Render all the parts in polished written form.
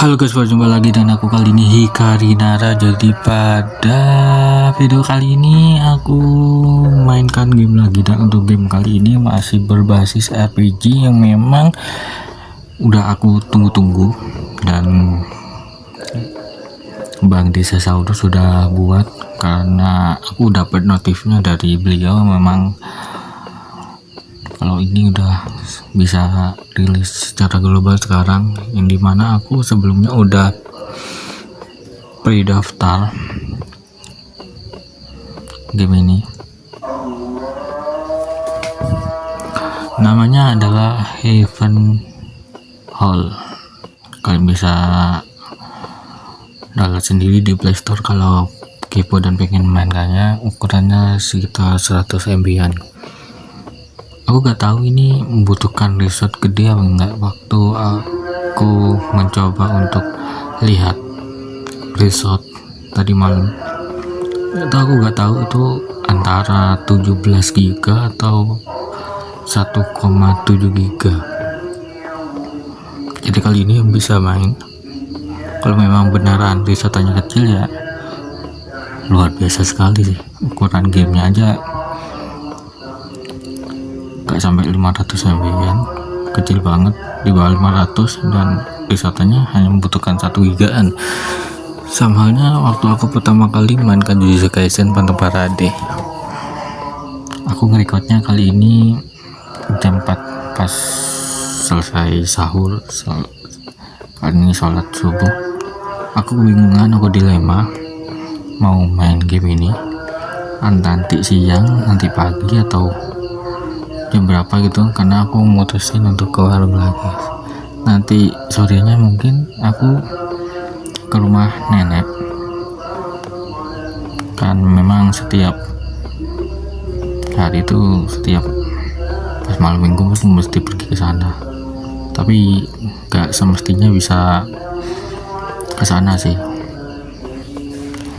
Halo guys, berjumpa lagi dan aku kali ini Hikari Nara. Jadi pada video kali ini aku mainkan game lagi, dan untuk game kali ini masih berbasis RPG yang memang udah aku tunggu-tunggu, dan Bang Desasaurus sudah buat karena aku dapat notifnya dari beliau. Memang kalau ini udah bisa rilis secara global sekarang, yang dimana aku sebelumnya udah pre-daftar game ini. Namanya adalah Heaven Hall. Kalian bisa download sendiri di Play Store kalau kepo dan pengen mainkannya. Ukurannya sekitar 100 MB-an. Aku gak tahu ini membutuhkan resort gede apa enggak. Waktu aku mencoba untuk lihat resort tadi malam, aku gak tahu itu antara 17 GB atau 1,7 GB. Jadi kali ini bisa main. Kalau memang beneran resortnya kecil, ya luar biasa sekali sih. Ukuran gamenya aja gak sampai 500 MB kan, kecil banget, di bawah 500, dan resortnya hanya membutuhkan 1 GB-an. Sama halnya waktu aku pertama kali mainkan Jujutsu Kaisen Phantom Parade. Aku ngerekodnya kali ini jam 4 pas selesai sahur, kali ini sholat subuh. Aku kebingungan, aku dilema mau main game ini nanti siang, nanti pagi, atau jam berapa gitu, karena aku mutusin untuk ke warung lagi. Nanti sorenya mungkin aku ke rumah nenek, kan memang setiap hari itu, setiap pas malam minggu aku mesti pergi ke sana, tapi gak semestinya bisa ke sana sih,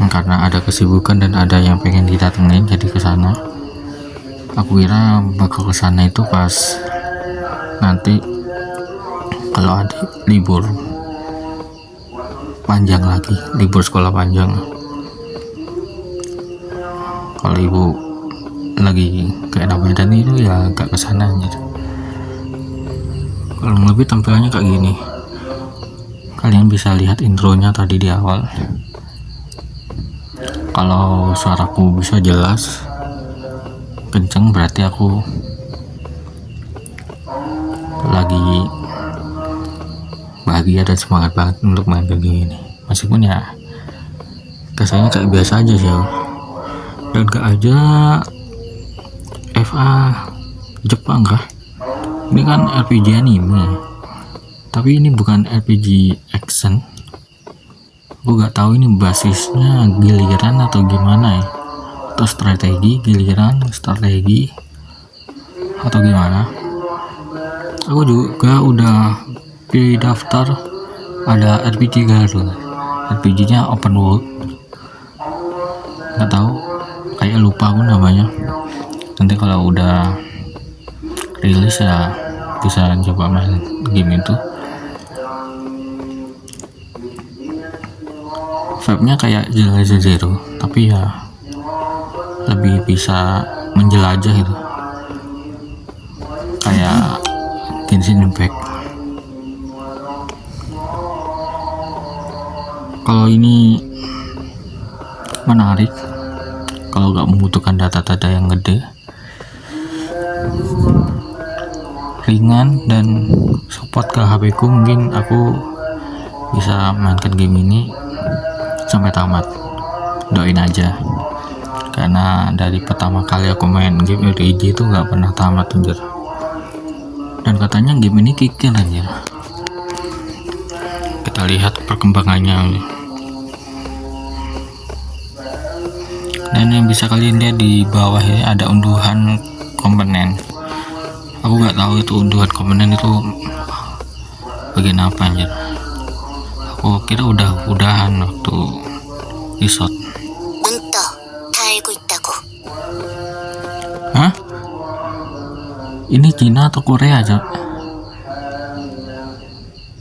karena ada kesibukan dan ada yang pengen didatengin, jadi ke sana. Aku kira bakal kesana itu pas nanti kalau ada libur panjang lagi, libur sekolah panjang. Kalau ibu lagi kayak Ramadan itu ya gak kesana gitu. Kalau lebih tampilannya kayak gini, kalian bisa lihat intronya tadi di awal. Kalau suaraku bisa jelas kenceng, berarti aku lagi bahagia dan semangat banget untuk main game ini. Meskipun ya kesannya kayak biasa aja sih, dan gak aja FA Jepang kah? Ini kan RPG anime, tapi ini bukan RPG action. Aku gak tahu ini basisnya giliran atau gimana ya, atau strategi, giliran strategi atau gimana. Aku juga udah pilih daftar ada RPG Garou, RPG nya open world, nggak tahu, kayak lupa aku namanya. Nanti kalau udah rilis ya bisa coba main game itu. Vibe-nya kayak Zero Zero, tapi ya lebih bisa menjelajah itu, kayak Genshin Impact. Kalau ini menarik, kalau gak membutuhkan data-data yang gede, ringan, dan support ke HP ku, mungkin aku bisa mainkan game ini sampai tamat. Doain aja, karena dari pertama kali aku main game RPG itu gak pernah tamat anjir. Dan katanya game ini kikir anjir. Kita lihat perkembangannya. Dan yang bisa kalian lihat di bawah ini ada unduhan komponen. Aku gak tahu itu unduhan komponen itu bagian apa anjir. Aku kira udahan waktu resort. Hah? Ini Cina atau Korea aja?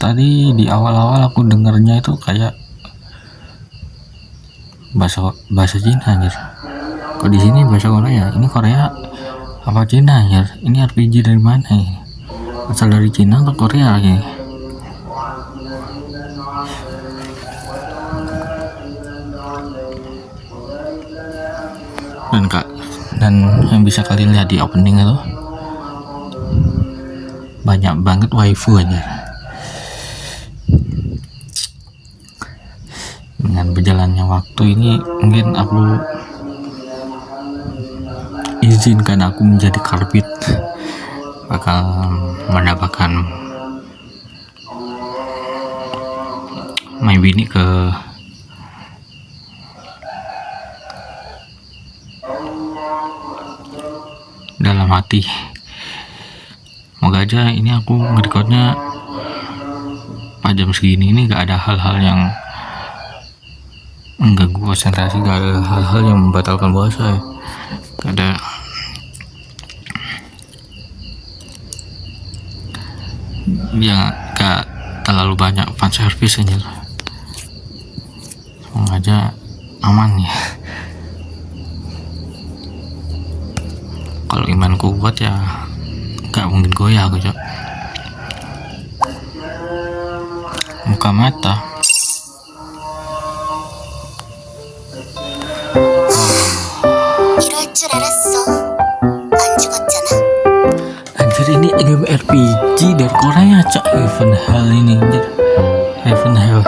tadi di awal-awal aku dengernya itu kayak bahasa Cina anjir. Kok di sini bahasa Korea? Ini Korea apa Cina anjir? Ini RPG dari mana ya? Asal dari Cina atau Korea lagi? Dan yang bisa kalian lihat di opening itu banyak banget waifu aja. Dengan berjalannya waktu ini mungkin aku izinkan aku menjadi karbit bakal mendapatkan my bini ke dalam hati. Moga aja ini aku ngerekodnya pas jam segini ini gak ada hal-hal yang mengganggu konsentrasi, gak ada hal-hal yang membatalkan puasa ya. Gak ada ya, gak terlalu banyak fan service aja. Semoga aja aman ya. Kalau imanku kuat ya gak mungkin goyah aku, Cok. Muka mata. Anjir, ini game RPG dari Korea, Cok. Heaven Hell ini anjir. Heaven Hell.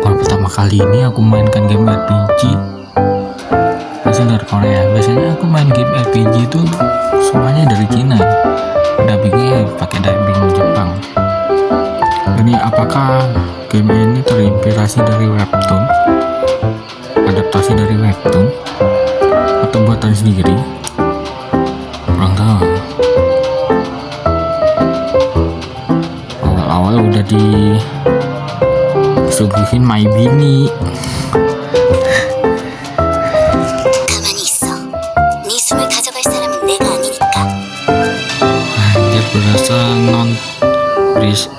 Baru pertama kali ini aku mainkan game RPG dari Korea. Biasanya aku main game RPG itu semuanya dari Cina, dubbingnya pakai dubbing Jepang. Ini apakah game ini terinspirasi dari webtoon, adaptasi dari webtoon, atau buatan sendiri? Kurang tahu. Awal-awal udah disuguhin my bini.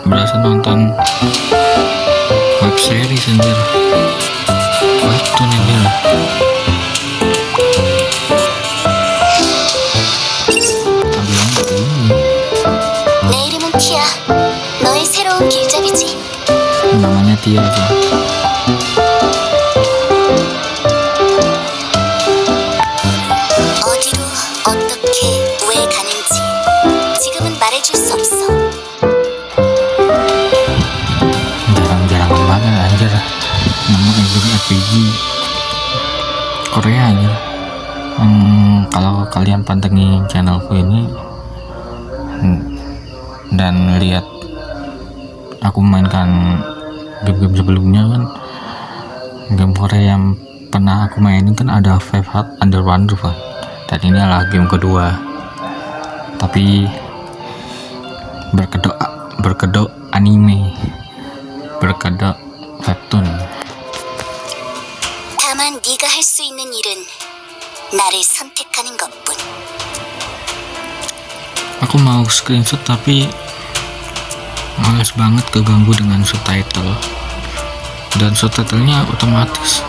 Berasa nonton web series anjir. Webtoon anjir. Tampilan begini. Namanya Tia aja. RPG Korea aja. Kalau kalian pantengin channelku ini dan lihat aku mainkan game-game sebelumnya kan, game Korea yang pernah aku mainin kan ada Five Heart Under One Roof kan, dan ini adalah game kedua, tapi berkedok anime, berkedok webtoon. 다만 네가 할 수 있는 일은 나를 선택하는 것뿐. Aku mau screenshot tapi males banget keganggu dengan subtitle, dan subtitlenya otomatis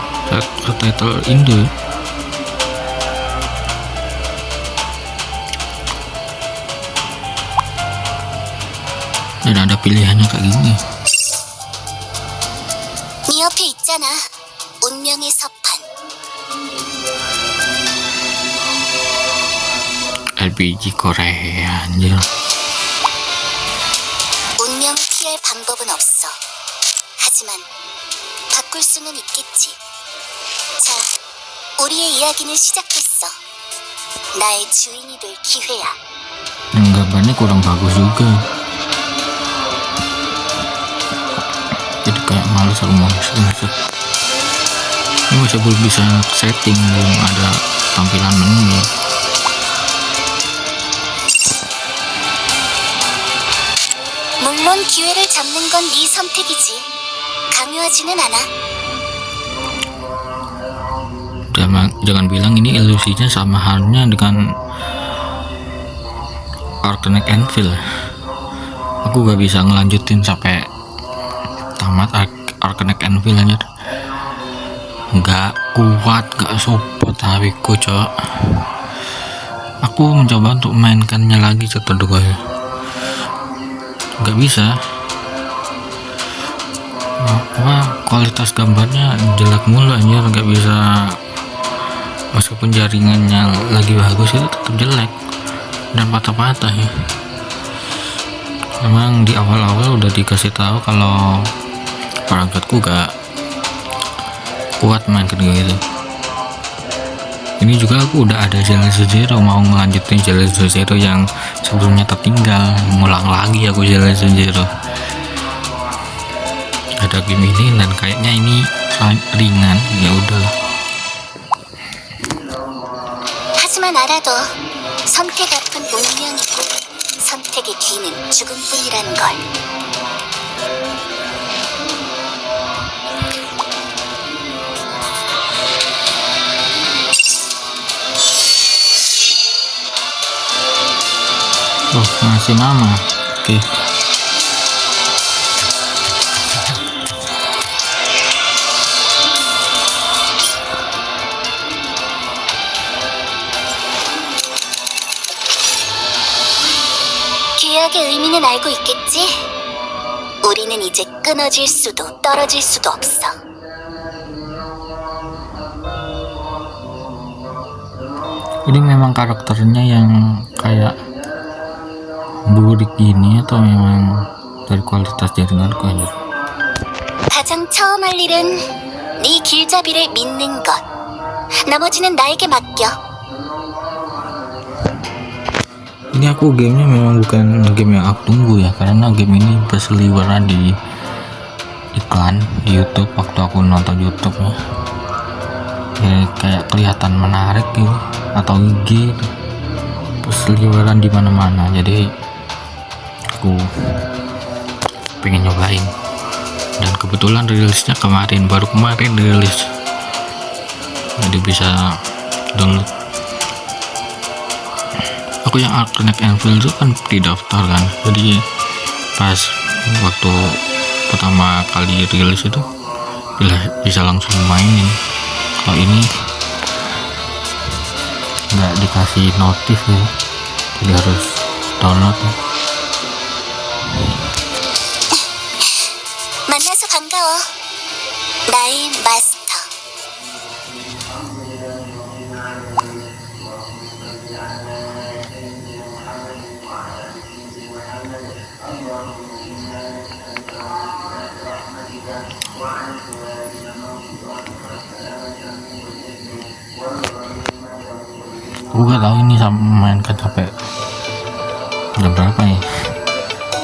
subtitle Indo. Dan ada pilihannya kayak gini. 네 옆에 있잖아. 운명의 서판. RPG Korea anjir. 운명을 피할 방법은 없어. 하지만 바꿀 수는 있겠지. 자, 우리의 이야기는 시작됐어. 나의 주인이 될 기회야. Gambarnya kurang bagus juga. Jadi kayak males aku mau screenshot. Ini masih belum bisa setting, belum ada tampilan menu. 물론 기회를 잡는 건 네 선택이지. 강요하지는 않아. Jangan bilang ini ilusinya sama halnya dengan Arcanic Anvil. aku gak bisa ngelanjutin sampai tamat Arknight Anvil anjir. Gak kuat, gak support HPku cok. Aku mencoba untuk mainkannya lagi chapter 2 ya, gak bisa. Kualitas gambarnya jelek mulu anjir, gak bisa. Meskipun jaringannya lagi bagus itu tetap jelek dan patah-patah ya. Memang di awal-awal udah dikasih tahu kalau perangkatku gak kuat main kayak gitu. Ini juga aku udah ada Zenless Zero, mau ngelanjutin Zenless Zero yang sebelumnya tertinggal, ngulang lagi aku Zenless Zero. Ada game ini dan kayaknya ini ringan, ya udahlah. 하지만 알아도 선택 앞은 운명이고 선택의 뒤는 죽음뿐이라는 걸. Oh, ngasih nama. Oke. 계약의 의미는 알고 있겠지? 우리는 이제 끊어질 수도 떨어질 수도 없어. Ini memang karakternya yang kayak burik gini atau memang dari kualitas jaringanku aja? 가장 처음 할 일은 네 길잡이를 믿는 것. 나머지는 나에게 맡겨. Ini aku gamenya memang bukan game yang aku tunggu ya, karena game ini berseliweran di iklan di YouTube waktu aku nonton YouTube ya. Kayak kelihatan menarik gitu atau IG gitu. Berseliweran di mana-mana, jadi aku pengen nyobain. Dan kebetulan rilisnya baru kemarin rilis, jadi bisa download. Aku yang Arknight Anvil itu kan didaftar kan, jadi pas waktu pertama kali rilis itu bisa langsung mainin. Kalau ini nggak dikasih notif ya, jadi harus download ya. 만나서 반가워. 나의 마스터. Aku gak tahu ini sama mainkan sampai jam berapa ya.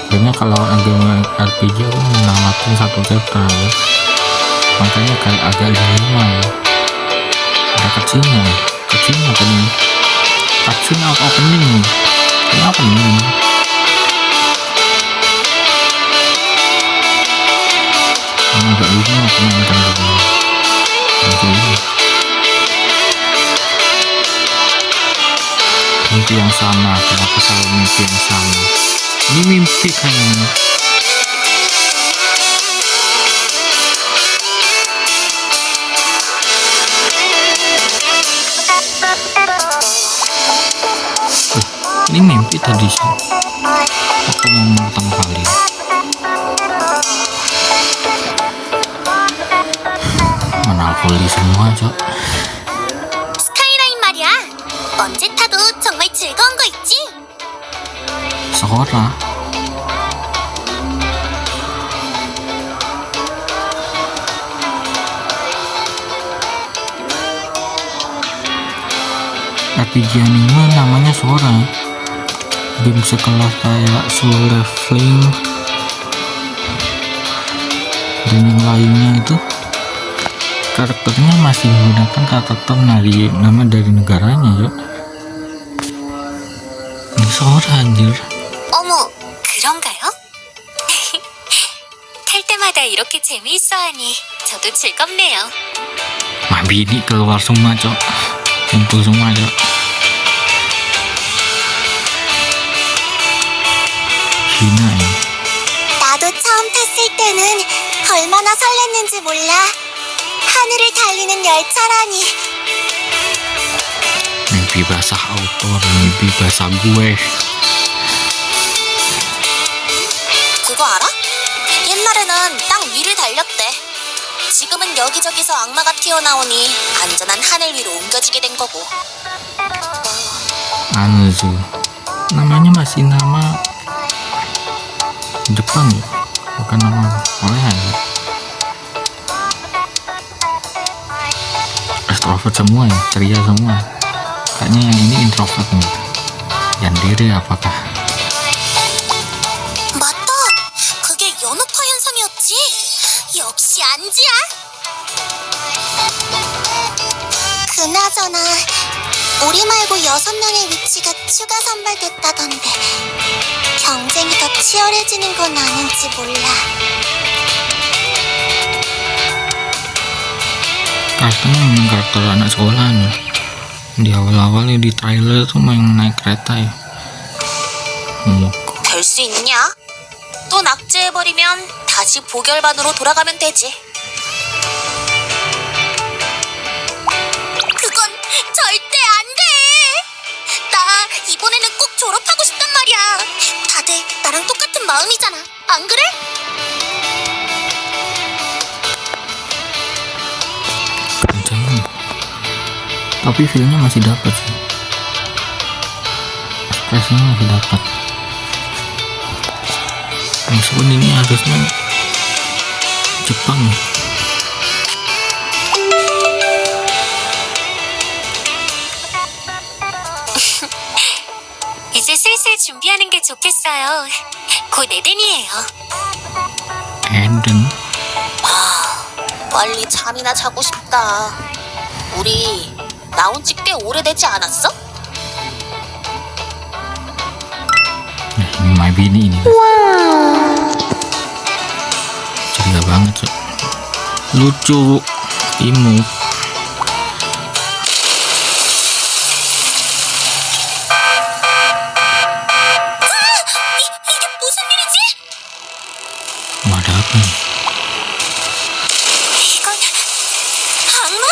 Kayaknya kalau game RPG aku namatin satu chapter ya, makanya kayak agak lama ya. Ada cutscene tadi, cutscene out opening, kenapa nih? Ini agak lucu aku mainkan begini. Mimpi yang sama, kenapa selalu mimpi yang sama? Ini mimpi kayaknya. Ini mimpi tadi sih waktu ngomong pertama kali. Mana volley semua cok. 스카이라인 말이야. 언제 타도 정말 즐거운 거 있지? Sekolah. RPG anime namanya Sora. Game sekelas kayak Soul Leveling dan yang lainnya itu karakternya masih menggunakan karakter nama dari negaranya yuk. Ini Sora anjir. 어머, 그런가요? 탈 때마다 이렇게 재미있어 하니 저도 즐겁네요. Mabini keluar semua cok, kumpul semua cok. Hina ya. 때는 얼마나 설렜는지 몰라. 하늘을 달리는 열차라니. Mimpi basah autor, mimpi basah gue. 그거 알아? 옛날에는 땅 위를 달렸대. 지금은 여기저기서 악마가 튀어나오니 안전한 하늘 위로 옮겨지게 된 거고. Anu tuh, namanya masih nama Jepang ya, bukan nama Korea ya. Extrovert semua ya, ceria semua. Kayaknya yang ini introvert nih. Yandere apakah? 맞다. 그게 연옥화 현상이었지. 역시 안지야. 그나저나 우리 말고 6명의 위치가 추가 선발됐다던데 경쟁이 더 치열해지는 건 아닌지 몰라. Karakternya memang karakter anak sekolah nih. Di awal-awal nih di trailer tuh main naik kereta ya. 될 수 있냐? 또 낙제해버리면 다시 보결반으로 돌아가면 되지. 그건 절대 안 돼. 나 이번에는 꼭 졸업하고 싶단 말이야. 다들 나랑 똑같은 마음이잖아. 안 그래? Kenceng. Tapi feelnya masih dapat sih. Ekspresinya masih dapat. Meskipun ini harusnya Jepang ya. 이제 슬슬 준비하는 게 좋겠어요. 곧 에덴이에요. Eden. 빨리 잠이나 자고 싶다. 우리 나온 지 꽤 오래되지 않았어? Nah, ini My Bini ini. Ceria banget sih. Lucu, imut. 이게 무슨 일이지? Ada apa nih? 이건 악마?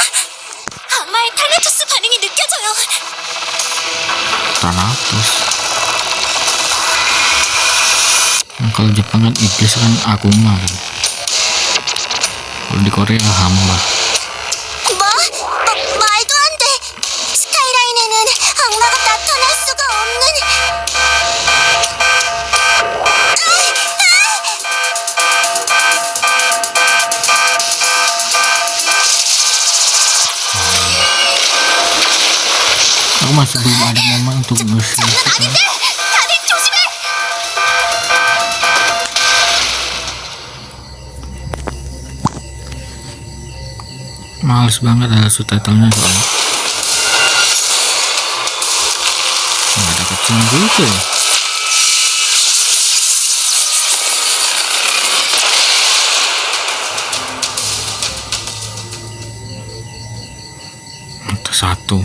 악마의 타나토스 반응이 느껴져요. Thanatos. Kalau Jepang kan iblis kan Akuma kan. Kalau di Korea hamba. 뭐? 말도 안 돼. 스카이라인에는 악마가 나타날 수가 없는. Aku masih belum ada momen untuk bersih. 아닌데! 다들 조심해! Males banget ada subtitlenya soalnya. Nggak ada kecil juga ya. Itu satu.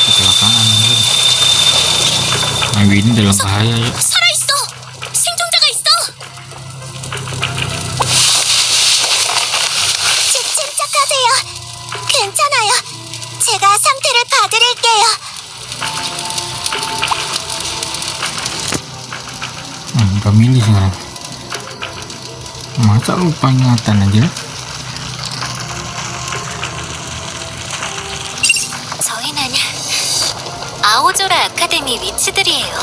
Kecelakaan anjir. My Bini dalam bahaya ya. 살아있어! 생존자가 있어! 침착하세요. 괜찮아요. 제가 상태를 봐드릴게요. Gak milih sekarang. Masa lupa ingatan aja. 저희는 아오조라 아카데미 위치들이에요.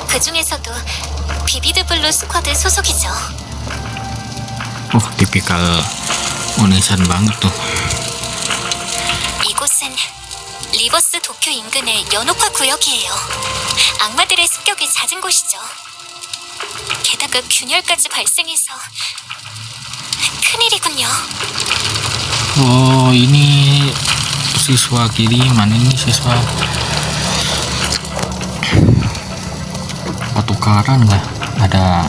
그 중에서도 비비드 블루 스쿼드 소속이죠. Tipikal Onesan banget tuh. 이곳은 리버스 도쿄 인근의 연옥화 구역이에요. 악마들의 습격이 잦은 곳이죠. 게다가 균열까지 발생해서 큰일이군요. Oh, ini siswa kiriman, ini siswa tukaran nggak ada,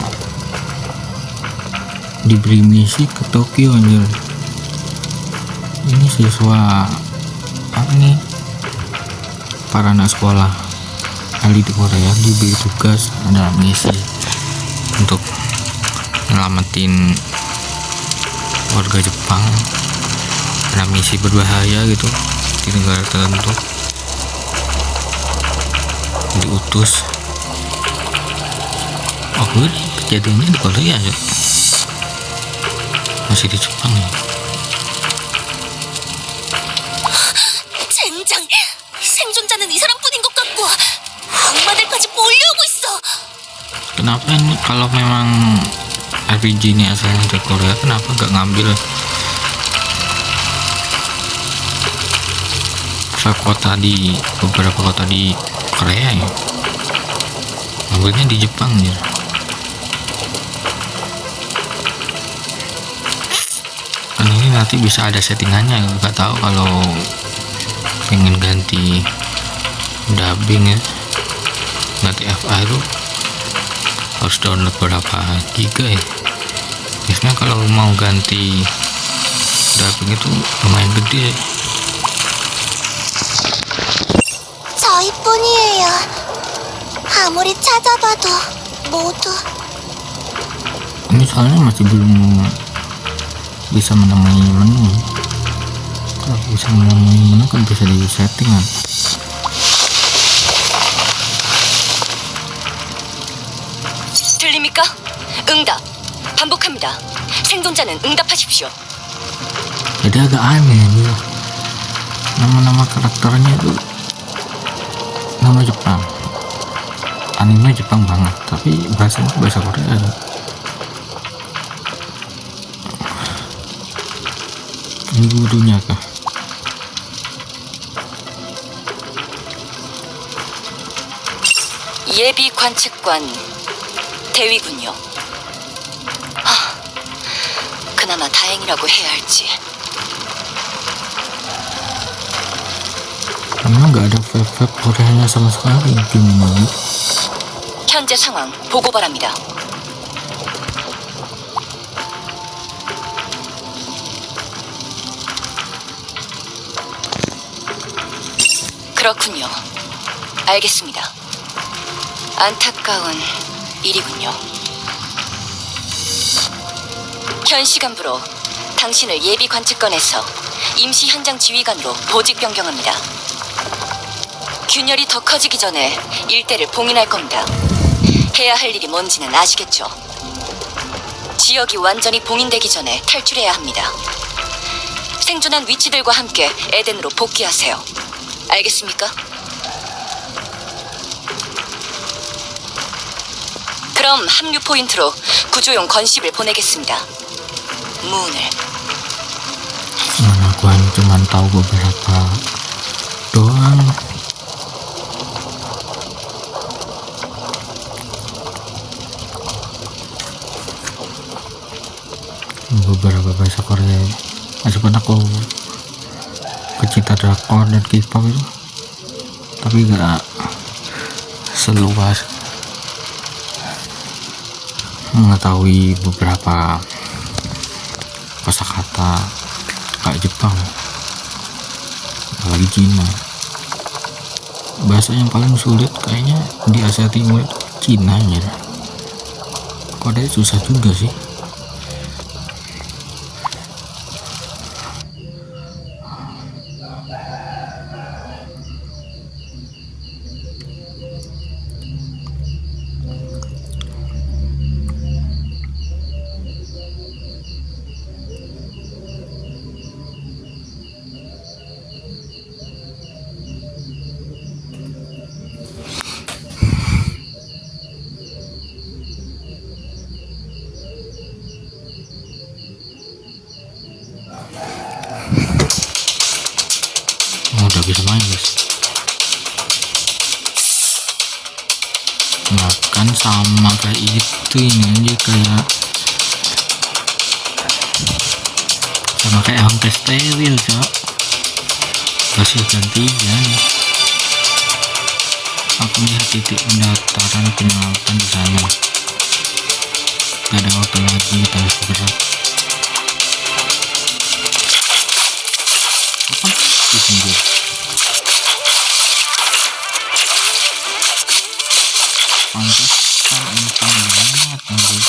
diberi misi ke Tokyo anjir. Ini siswa apa nih, para anak sekolah ahli di Korea diberi tugas, ada misi untuk nyelamatin warga Jepang, ada misi berbahaya gitu di negara tertentu, diutus. Oh, kejadiannya di Korea ya, masih di Jepang ya. 젠장! 생존자는 이 사람뿐인 것 같고 악마들까지 몰려오고 있어. Kenapa ini kalau memang RPG ini asalnya dari Korea, kenapa gak ngambil kota di beberapa kota di Korea ya, ngambilnya di Jepang ya. Kan ini nanti bisa ada settingannya, gak tahu kalau pengen ganti dubbing ya, ganti FA itu harus download berapa giga ya. Biasanya kalau mau ganti dubbing itu lumayan gede. 저희뿐이에요. 아무리 찾아봐도 모두. Ini soalnya masih belum bisa menemui menu. Kalau bisa menemui menu kan bisa di settingan. 들립니까? 응답. 반복합니다. 생존자는 응답하십시오. Jadi agak aneh nih, nama-nama karakternya itu nama Jepang, anime Jepang banget, tapi bahasanya bahasa Korea aja. Ini gurunya kah? 예비 관측관 대위군요. 그나마 다행이라고 해야 할지. Karena nggak ada vape Koreanya sama sekali gimana ini? 현재 상황 보고 바랍니다. 그렇군요. 알겠습니다. 안타까운 일이군요. 현 시간부로 당신을 예비 관측관에서 임시 현장 지휘관으로 보직 변경합니다. 균열이 더 커지기 전에 일대를 봉인할 겁니다. 해야 할 일이 뭔지는 아시겠죠? 지역이 완전히 봉인되기 전에 탈출해야 합니다. 생존한 위치들과 함께 에덴으로 복귀하세요. 알겠습니까? 그럼 합류 포인트로 구조용 건십을 보내겠습니다. 문을. Aku hanya cuman tahu beberapa doang. Beberapa bahasa Korea. Meskipun aku pecinta drakor dan K-pop itu, tapi gak seluas mengetahui beberapa kosakata kayak Jepang, apalagi Cina. Bahasa yang paling sulit kayaknya di Asia Timur itu Cina ya. Korea susah juga sih. Udah bisa main guys, makan sama kayak itu, ini aja kayak sama kayak hampir steril cok, kasih gantian. Aku melihat titik pendaftaran penyelamapan di sana. Gak ada waktu lagi, kita harus bergerak. Apa? Disinggir. Pantesan entang banget anjir.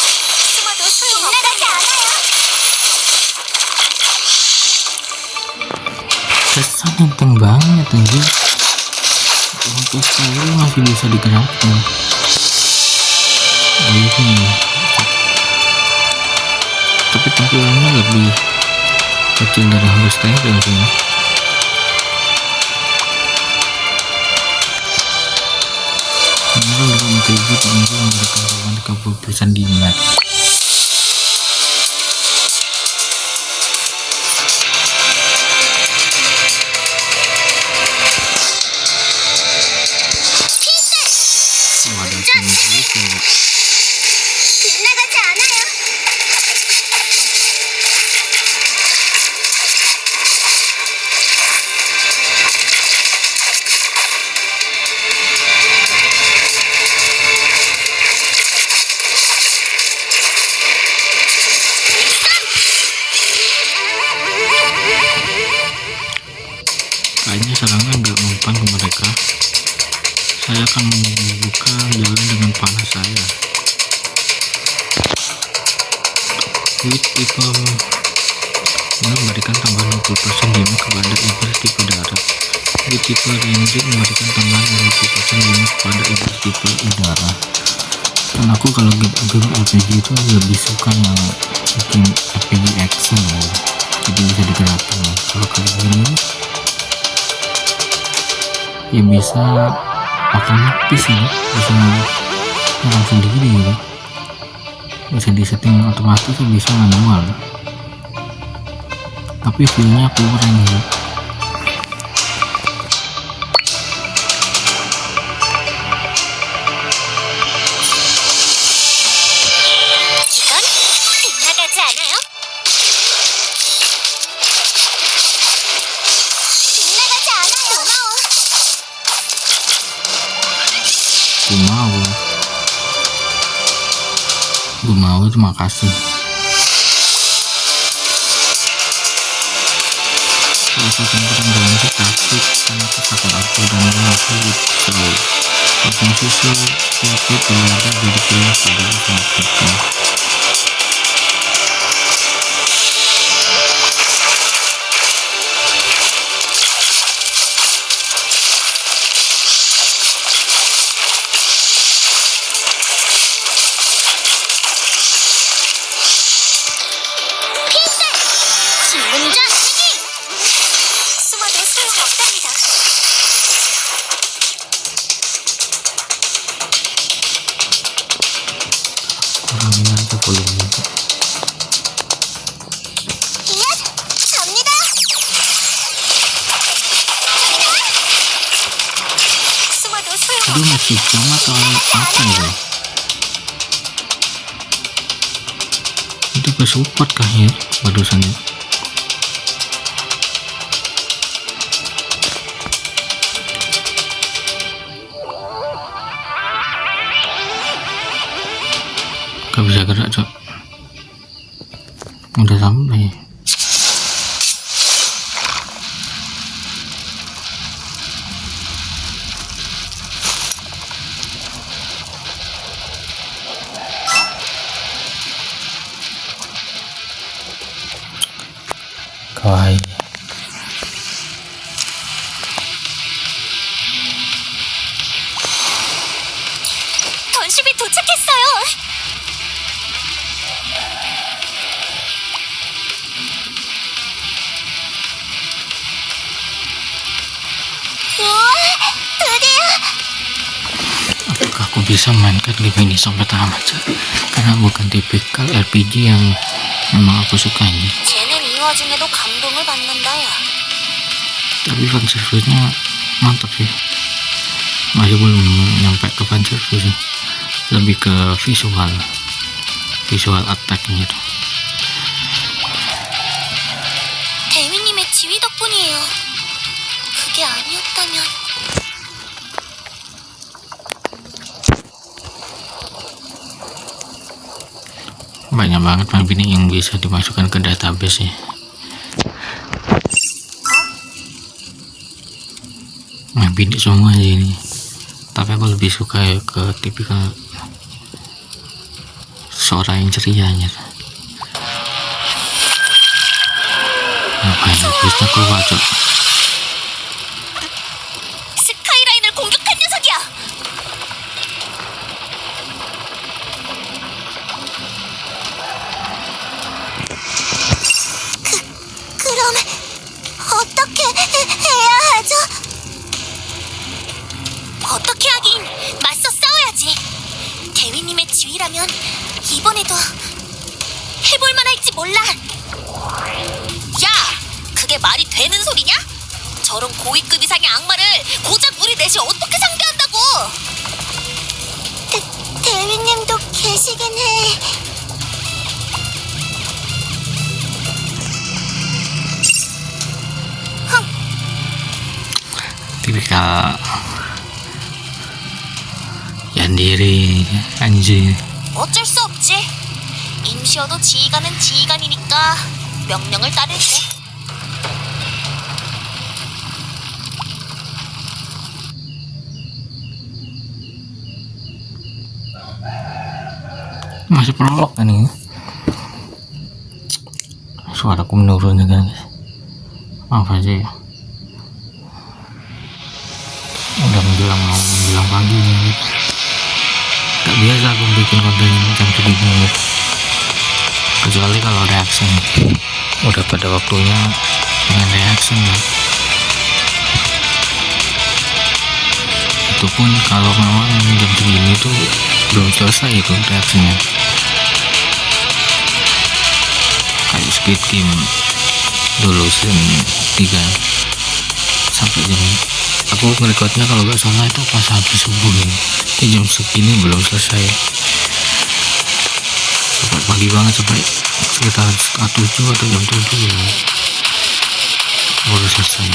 Kesan enteng banget anjir. Untuk sekali masih bisa digerakkan. Oh ini. Tapi tampilannya lebih kecil dari Honda Stereo sih. Karena dalam TV tentu memberikan ruang 30% di map. Waduh, ini juga. Kayaknya serangan gak mempan ke mereka. Saya akan membuka jalan dengan panah saya. With people memberikan tambahan 20% damage kepada iblis tipe darat. With tipe ranger memberikan tambahan 20% damage kepada iblis tipe udara. Dan aku kalau game RPG itu lebih suka yang bikin RPG action ya. Jadi bisa digerakkan. Kalau kali ini ya bisa otomatis ya, bisa nyerang sendiri ya, bisa disetting otomatis, bisa manual, tapi feelnya kurang ya. Gue mau terima kasih. Salah satu yang kurang dalam taktik karena kesakit aku dan mengaku selalu pasang susu sedikit berada jadi pilih pada saat kita. Kurangin aja volumenya. Aduh, masih jam atau apa ya? Itu ke support kah ya barusan ya? Gak bisa gerak cok, udah sampai. Kawaii. 전시비 도착했어요. Apakah aku bisa mainkan game ini sampai tamat cok? Karena bukan tipikal RPG yang memang aku sukanya. 쟤는 이 와중에도 감동을 받는다야. Tapi fanservice-nya mantap sih. Masih belum nyampe ke fanservice sih. Lebih ke visual attack gitu. banyak banget map ini yang bisa dimasukkan ke database ya. Map ini semua aja ini, tapi aku lebih suka ya ke tipikal suara yang cerianya. Ngapain bisa keluar cok? 스카이라인을 공격한 녀석이야. 그럼 어떻게 해야 하죠? 어떻게 하긴 맞서 싸워야지. 대위님의 지휘라면 이번에도 해볼 만할지 몰라. 야, 그게 말이 되는 소리냐? 저런 고위급 이상의 악마를 고작 우리 넷이 어떻게 상대한다고? 대위님도 계시긴 해. Tipikal Yandere anjir. 어쩔 수 없지. 임시어도 지휘관은 지휘관이니까 명령을 따를게. Masih prolog kan ini. Suaraku menurun juga guys. Maaf aja ya. Udah menjelang pagi nih. Gak biasa aku bikin konten jam segini. Kecuali kalau reaction. Udah pada waktunya dengan reaction ya. Itu pun kalau memang jam segini tuh belum selesai itu reaksinya. Kayak Squid Game dulu season 3 sampai jam, aku ngerekodnya kalau gak salah itu pas habis subuh ya. Jam segini belum selesai, sampai pagi banget, sampai sekitar setengah 7 atau jam 7 ya baru selesai.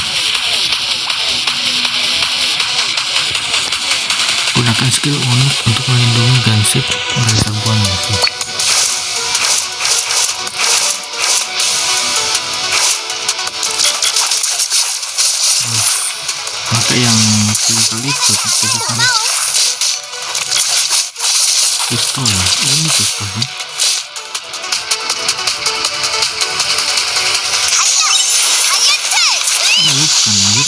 Gunakan skill unik untuk melindungi gansip dari serbuan musuh. Pakai yang kali itu kan pistol ya, ini pistol kan. Bukan lagi.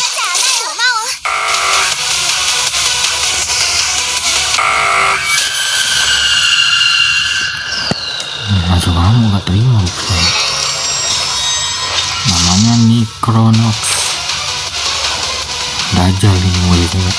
Masuk kamu gak terima bukan? Namanya Necronox. Dajjal ini mulutnya.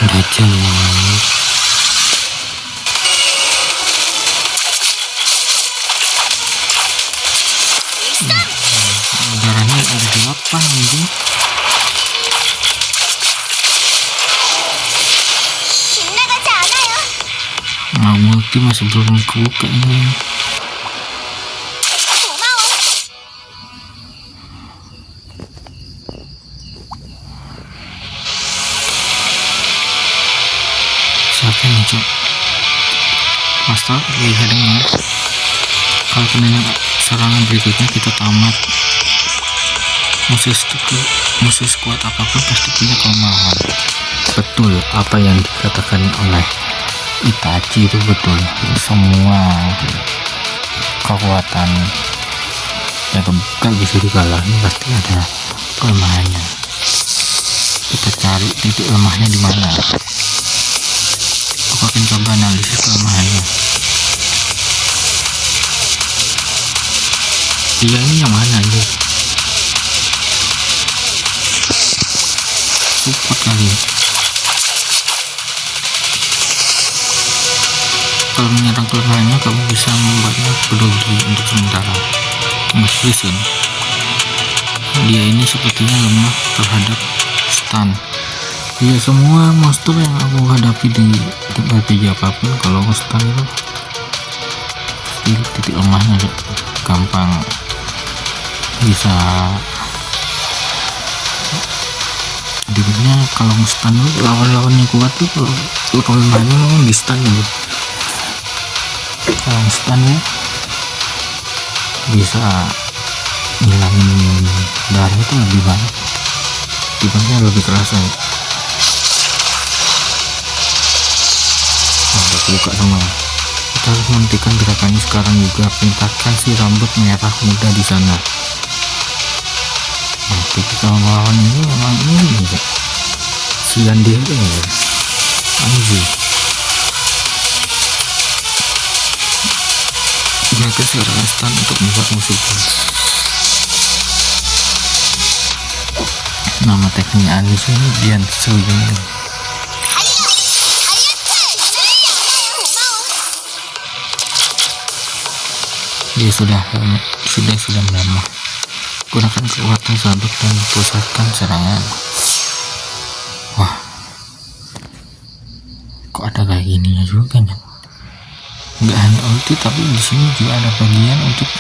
Dajjal darahnya ada 8 anjing. Nah, multi masih belum kebuka ini. Siapa nih cok? Master bisa dengar. Kalau kena serangan berikutnya kita tamat. Musuh sekuat apapun pasti punya kelemahan. Betul apa yang dikatakan oleh Itachi itu betul. Semua kekuatan yang gak bisa dikalahin pasti ada kelemahannya. Kita cari titik lemahnya di mana. Aku akan coba analisis kelemahannya. Dia ini yang mana aja? Support kali. Kalau menyerang kelemahannya, kamu bisa membuatnya peduli untuk sementara. Muslim. Dia ini sepertinya lemah terhadap stun. ya semua monster yang aku hadapi di RPG apapun kalau nge-stun itu titik lemahnya gampang bisa dirinya kalau nge-stun lawan-lawan yang kuat tuh kalau lemahnya memang di stun gitu. Kalau nge-stun ya bisa ngilangin darah itu lebih banyak, tiba-tiba lebih kerasa ya. Nah, buka semua. Kita harus menghentikan gerakannya sekarang juga. Pintakan si rambut merah muda di sana. Nah, kita melawan ini memang ini ya. Sian dia itu ya. Anjir. Gunakan sekarang stun untuk membuat musuhnya. Nama tekniknya Anis ini Dian Suyung. Dia sudah melemah. Gunakan kekuatan sabuk dan pusatkan serangan. Wah, kok ada kayak gininya juga nih? Nggak hanya ulti tapi di sini juga ada bagian untuk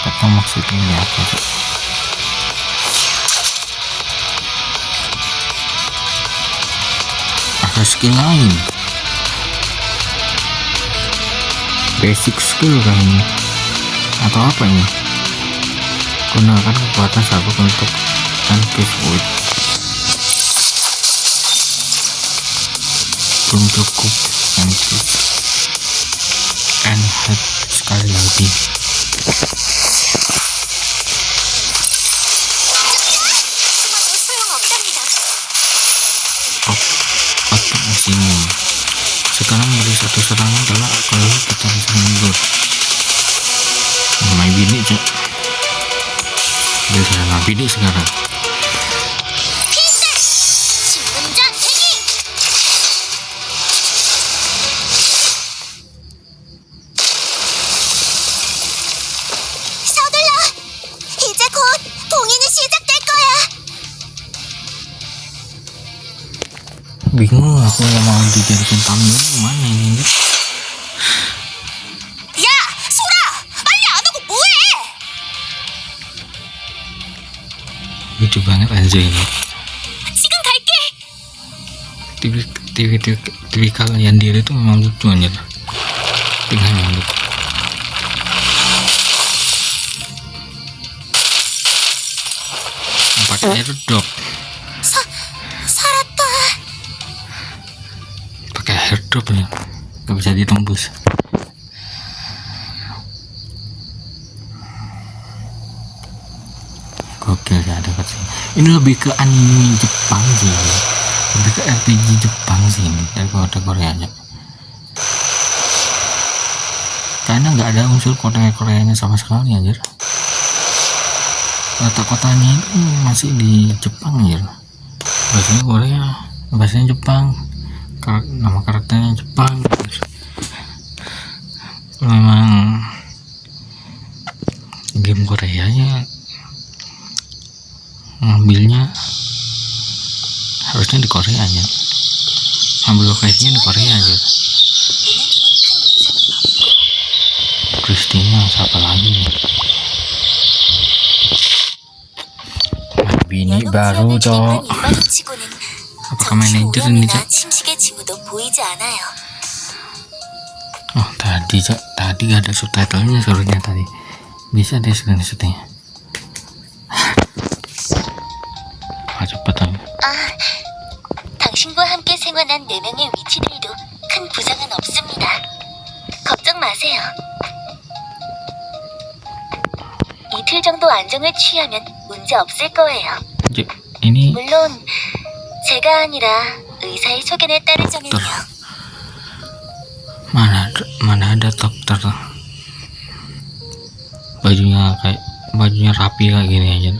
kata maksudnya apa sih? Ada skill lain, basic skill kayaknya atau apa ini? Gunakan kekuatan sabuk untuk Uncase Wood. Belum cukup Uncase and head sekali lagi. Otak mesinnya. Sekarang beri satu serangan kalau kita bisa mundur. Main bini cek. Dia serangan bini sekarang. Bingung aku yang mau dijadikan tamu mana ini? Ya, Sora, 빨리 안 오고 뭐해? Lucu banget aja ini. 지금 갈게. Tipikal yang diri itu memang lucu aja. Tinggal nyambut. Pakai airdrop. Airdrop nih gak bisa ditembus. Gokil ya, ada kasih. Ini lebih ke anime Jepang sih, lebih ke RPG Jepang sih ini daripada Koreanya, karena nggak ada unsur Koreanya sama sekali anjir. Kota-kotanya itu masih di Jepang anjir, bahasanya Korea, bahasanya Jepang, nama karakternya Jepang. Memang game Koreanya ngambilnya harusnya di Korea aja, ambil lokasinya di Korea aja. Christina siapa lagi nih? Bini baru cok. Apakah manajer ini cok? Oh tadi cok, tadi gak ada subtitlenya seharusnya tadi. Bisa deh screenshotnya. 아 cepet aja. 당신과 함께 생활한 4명의 위치들도 큰 부상은 없습니다. 걱정 마세요. 이틀 정도 안정을 취하면 문제 없을 거예요. ini 물론 제가 아니라 의사의 소견에 따르자면요. mana ada dokter bajunya rapi kayak gini aja.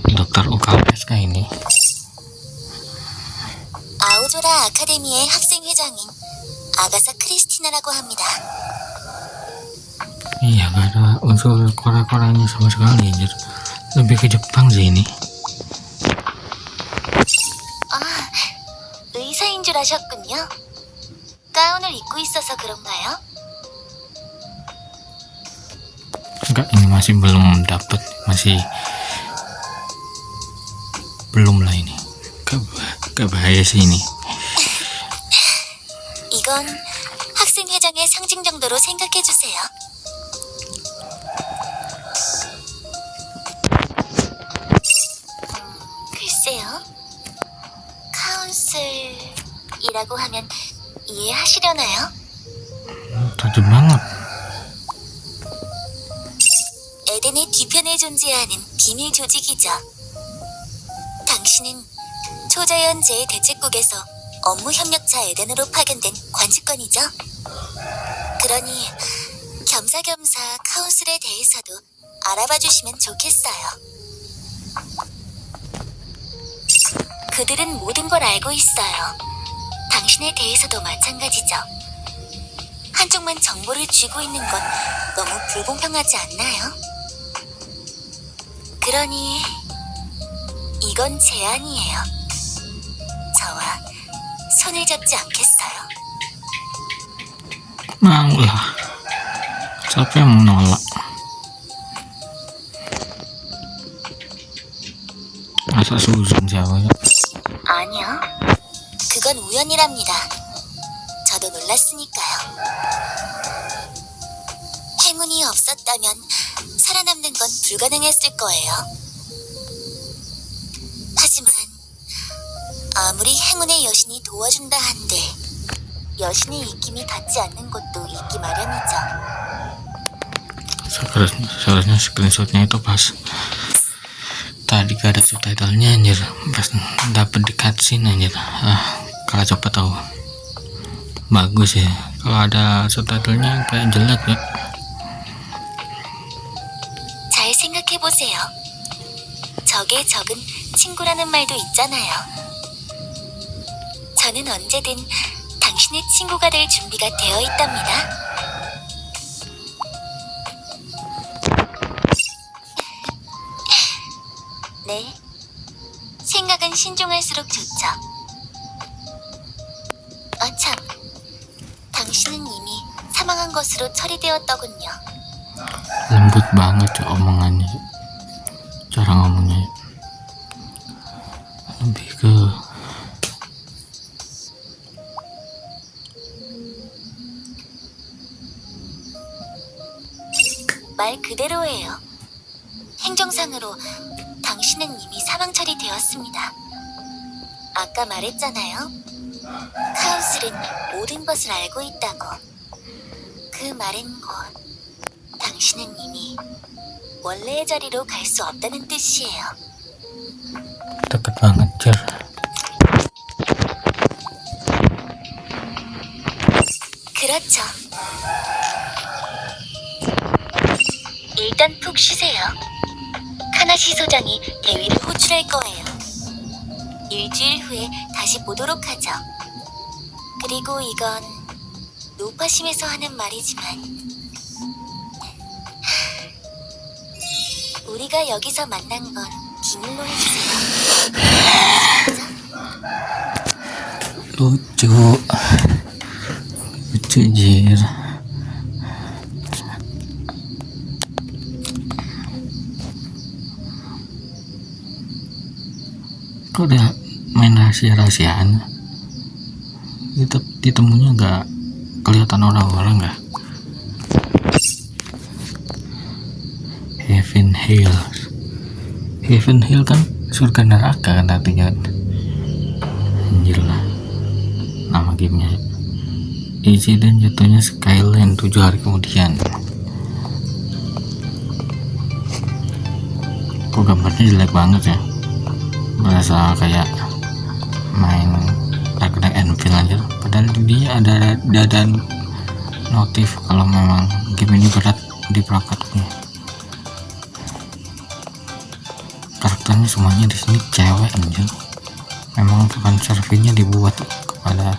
Dokter UKS kah ini? 아우조라 아카데미의 학생 회장인 아가사 크리스티나라고 합니다. Iya, gak ada unsur Korea-Koreanya sama sekali anjir. lebih ke Jepang sih ini. 아, 의사인 줄 아셨군요. 가운을 입고 있어서 그런가요? Enggak, ini masih belum dapat, masih belum lah ini. Gak bahaya sih ini. 이건 학생회장의 상징 정도로 생각해 주세요. 글쎄요. 카운슬이라고 하면 이해하시려나요? Tajam banget. 에덴의 뒤편에 존재하는 비밀 조직이죠. 당신은 초자연 제 대책국에서 업무 협력자 에덴으로 파견된 관직관이죠. 그러니 겸사겸사 카운슬에 대해서도 알아봐 주시면 좋겠어요. 그들은 모든 걸 알고 있어요. 당신에 대해서도 마찬가지죠. 한쪽만 정보를 쥐고 있는 건 너무 불공평하지 않나요? 그러니 이건 제안이에요. 저와 손을 잡지 않겠어요? Mau lah. Siapa yang mau nolak? Masa Susan siapa ya? 아니요. 그건 우연이랍니다. 저도 놀랐으니까요. 행운이 없었다면 살아남는 건 불가능했을 거예요. 하지만 아무리 행운의 여신이 도와준다 한들 여신의 입김이 닿지 않는 곳도 있기 마련이죠. Seharusnya screenshotnya itu pas tadi gak ada subtitlenya anjir, pas dapet di cutscene anjir. Kalau coba tahu bagus ya, kalau ada subtitlenya kayak jelek ya. 잘 생각해보세요. 적의 적은 친구라는 말도 있잖아요. 저는 언제든 당신의 친구가 될 준비가 되어 있답니다. 네, 생각은 신중할수록 좋죠. 참, 당신은 이미 사망한 것으로 처리되었더군요. Lembut banget ya omongannya, cara ngomongnya lebih ke 말 그대로예요. 행정상으로 당신은 이미 사망 처리되었습니다. 아까 말했잖아요. 카운슬은 모든 것을 알고 있다고. 그 말은 곧 당신은 이미 원래의 자리로 갈 수 없다는 뜻이에요. deket banget cer. 그렇죠. 일단 푹 쉬세요. 카나시 소장이 대위를 호출할 거예요. 일주일 후에 다시 보도록 하죠. 그리고 이건 노파심에서 하는 말이지만 우리가 여기서 만난 건 비밀로 해주세요. Lucu jir. Kok udah main rahasia-rahasiaan? Ditemunya nggak kelihatan orang-orang nggak? Heaven Hill. Heaven Hill kan surga neraka kan artinya. Anjir lah nama gamenya. Insiden jatuhnya Skyland 7 hari kemudian. Kok gambarnya jelek banget ya, berasa kayak main Dark Anvil aja. Padahal dia ada notif kalau memang game ini berat di perangkatnya. Karakternya semuanya di sini cewek aja. Memang fan service-nya dibuat kepada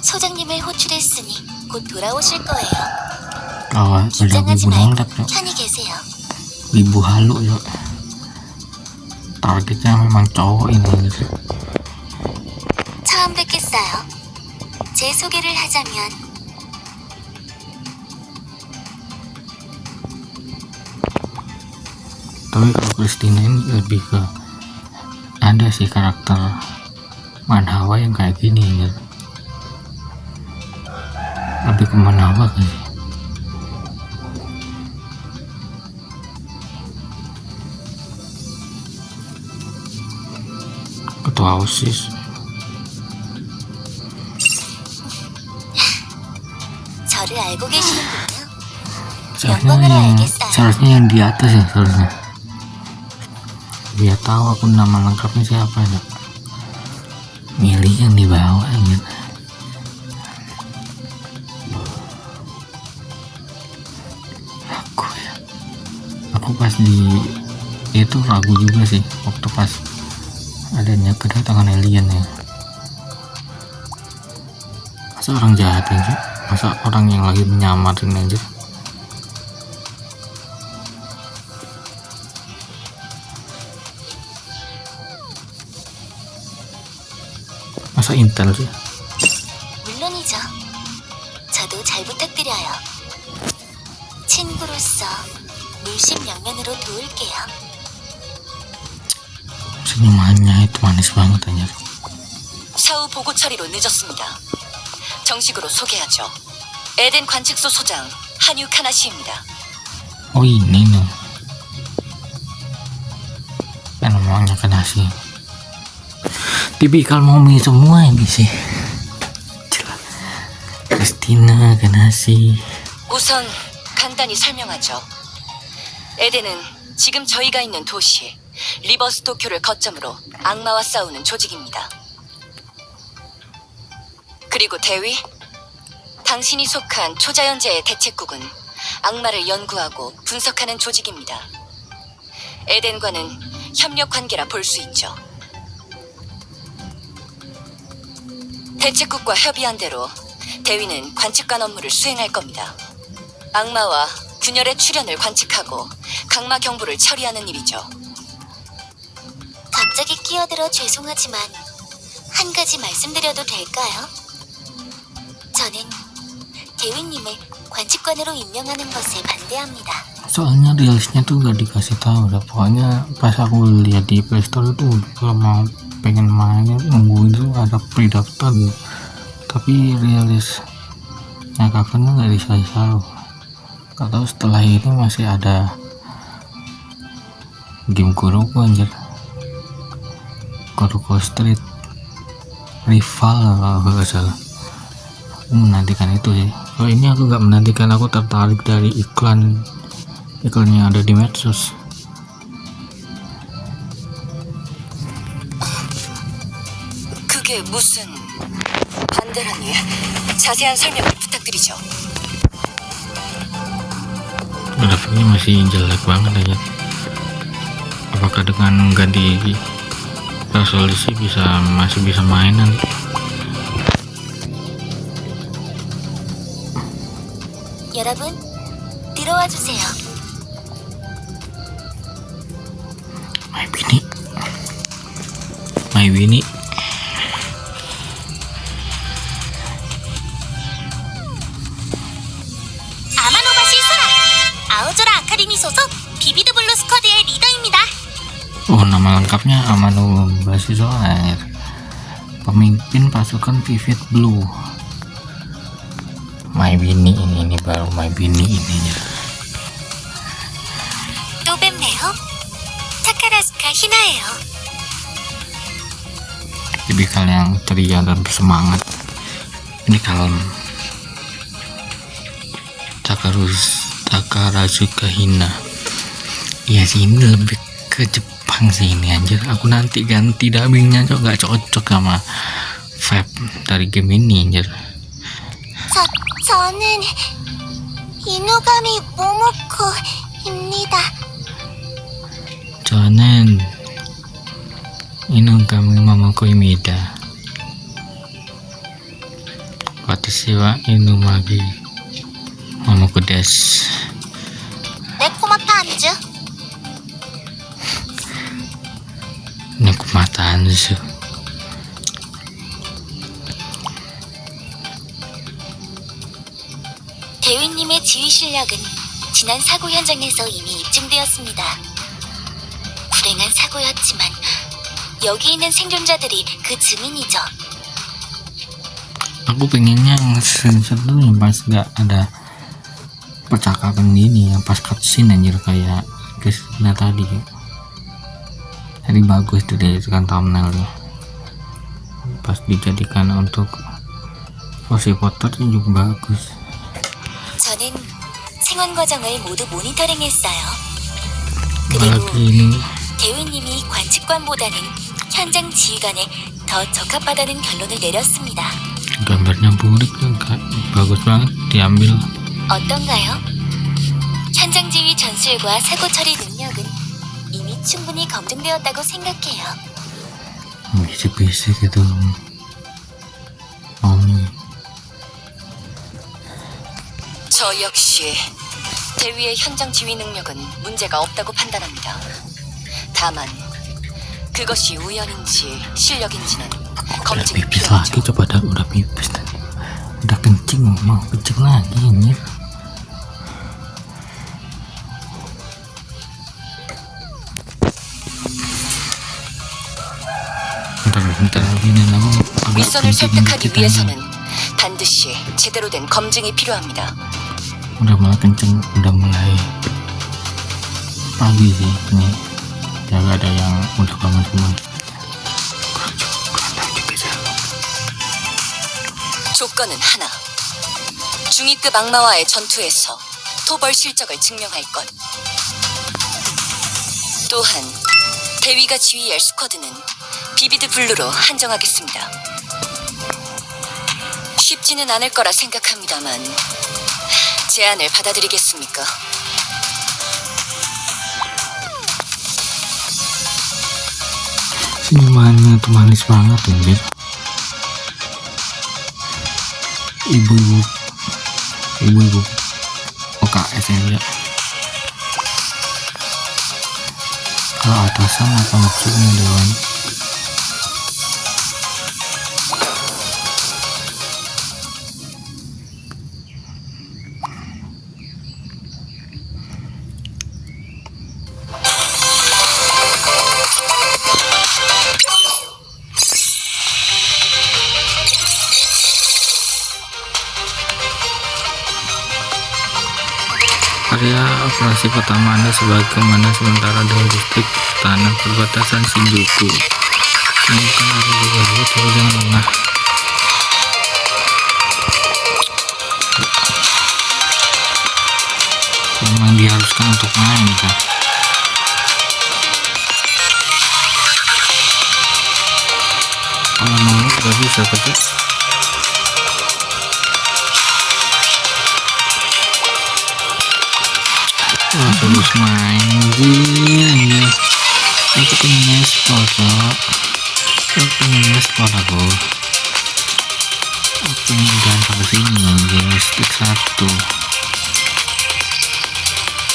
소장님을 호출했으니 곧 돌아오실 거예요. udah 긴장하지 ibu 말고 nolak yuk, 편히 계세요. ibu halu yuk. targetnya memang cowok ini gitu. 처음 뵙겠어요. 제 소개를 하자면 Tapi kalau Christina ini lebih ke ada sih karakter manhwa yang kayak gini gitu. Lebih ke manhwa kan sih. Ketua OSIS 저를 알고 계시는군요. seharusnya yang di atas ya, seharusnya biar tahu aku nama lengkapnya siapa ya. Milih yang di bawah gitu. Aku pas di itu ragu juga sih waktu pas adanya kedatangan alien ya. Masa orang jahat aja, masa orang yang lagi menyamarin aja. Masa intel sih? 물론이죠. 저도 잘 부탁드려요. 친구로서 물심양면으로 도울게요. Senyumannya itu manis banget aja. 사후 보고 처리로 늦었습니다. 정식으로 소개하죠. 에덴 관측소 소장 한유 카나시입니다. Oh ini nih, kan namanya Kanashi. Tipikal mommy semua ini sih. Christina, Kanashi. 우선 간단히 설명하죠. 에덴은 지금 저희가 있는 도시 리버스 도쿄를 거점으로 악마와 싸우는 조직입니다. 그리고 대위, 당신이 속한 초자연재해 대책국은 악마를 연구하고 분석하는 조직입니다. 에덴과는 협력 관계라 볼 수 있죠. 대책국과 협의한 대로 대위는 관측관 업무를 수행할 겁니다. 악마와 균열의 출현을 관측하고 강마 경보를 처리하는 일이죠. 갑자기 끼어들어 죄송하지만 한 가지 말씀드려도 될까요? 저는 대위님을 관측관으로 임명하는 것에 반대합니다. Soalnya rilisnya tuh gak dikasih tahu dah. Pokoknya pas aku lihat di Playstore itu kalau mau pengen main nungguin tuh ada pre-daftar gitu. Tapi rilisnya covernya gak dikasih tahu. Gak tahu setelah ini masih ada game Kuroko anjir. Kuroko Street Rival kalau gak salah. Aku menantikan itu sih. Kalau ini aku gak menantikan, aku tertarik dari iklan yang ada di medsos. 그게 무슨 반대라니? 자세한 설명 부탁드리죠. Grafiknya masih jelek banget aja. Apakah dengan ganti resolusi masih bisa main nanti? 여러분, 들어와 주세요. My Winnie. 아마노바시 소라, 아오조라 아카데미 소속 비비드 블루 스쿼드의 리더입니다. Oh, nama lengkapnya Amanobashi Soair, pemimpin pasukan Vivid Blue. My Winnie ini baru My Winnie ininya. 또 뵙네요. 타카라스카 히나예요. Tipikal yang ceria dan bersemangat. Ini kalem. Takarazuka Hina. Ya sih, ini lebih ke Jepang sih ini anjir. Aku nanti ganti dubbingnya gak cocok sama vibe dari game ini anjir. 저는 이노가미 모모코입니다. 저는 Inugami Momoko Imida. Watashi wa Inumagi Momoko desu. Hanzo. 대위님의 지휘 실력은 지난 사고 현장에서 이미 입증되었습니다. 불행한 사고였지만 여기 있는 생존자들이 그 증인이죠. Aku pengennya screenshot dulu yang pas gak ada percakapan gini, yang pas cutscene anjir kayak Kristina tadi. Jadi bagus tuh dia kan thumbnailnya. Pas dijadikan untuk voice Potter juga bagus. 저는 생원 과정을 모두 모니터링했어요. Apalagi 그리고 ini 대위님이 관측관보다는 현장 지휘관에 더 적합하다는 결론을 내렸습니다. gambarnya burik tuh, bagus banget diambil. 어떤가요? 현장 지휘 전술과 사고 처리 능력은 이미 충분히 검증되었다고 생각해요. Bisik-bisik gitu Omi. 저 역시 대위의 현장 지휘 능력은 문제가 없다고 판단합니다. 다만 그것이 우연인지 실력인지는 Udah 검증이 pipis lagi, 필요하죠. coba dah udah pipis tadi, udah kencing, mau kencing lagi ini. bentar lagi nih aku agak 윗선을 kencing 설득하기 dikit aja. 위해서는 반드시 제대로 된 검증이 필요합니다. Udah mulai kencing, udah mulai pagi sih ini, ya gak ada yang udah bangun semua. kurang tahu juga sih. 조건은 하나. 중위급 악마와의 전투에서 토벌 실적을 증명할 것. 또한 대위가 지휘할 스쿼드는 비비드 블루로 한정하겠습니다. 쉽지는 않을 거라 생각합니다만 제안을 받아들이겠습니까? Senyumannya tuh manis banget anjir. Ibu-ibu OKS ya. Kalau atasan apa maksudnya dewan? Area operasi pertama Anda sebagai komandan sementara dari distrik tanah perbatasan Shinjuku. Ini bukan area juga, tapi jangan lengah. Memang diharuskan untuk main kan. Kalau mau nggak bisa tapi wah terus main gini. Aku pengen sport kok. Aku pengen sport aku pengen gampang kesini anjir. Stick 1,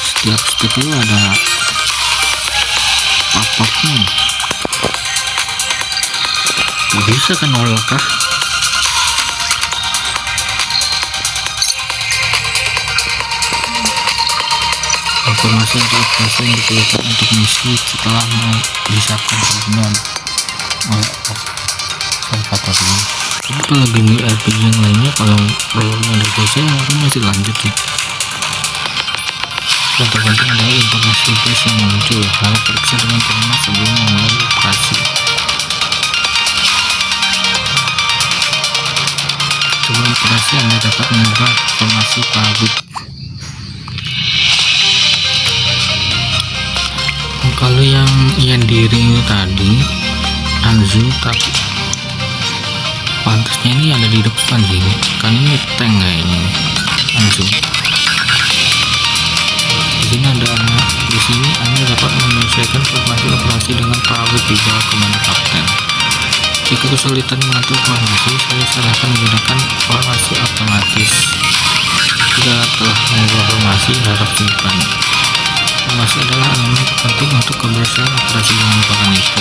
setiap stick itu ada papapnya. Gak bisa kan nolak kah? Informasi atau operasi yang diperlukan untuk misi setelah disiapkan kemudian oleh observator ini. Jadi kalau game RPG yang lainnya kalau prolognya udah selesai aku masih lanjut sih. Yang terpenting adalah informasi base yang muncul, harus periksa dengan cermat sebelum memulai operasi. Sebelum operasi Anda dapat mengubah informasi pabrik. Kalau yang di ring tadi Hanzo, tapi pantasnya ini ada di depan sih, kan ini tank kayaknya Hanzo. Di sini Anda dapat menyelesaikan informasi operasi dengan pabrik di bawah komando kapten. Jika kesulitan mengatur informasi, saya sarankan menggunakan formasi otomatis. Jika telah mengubah formasi, harap simpan. Formasi adalah elemen terpenting untuk keberhasilan operasi, jangan lupakan itu.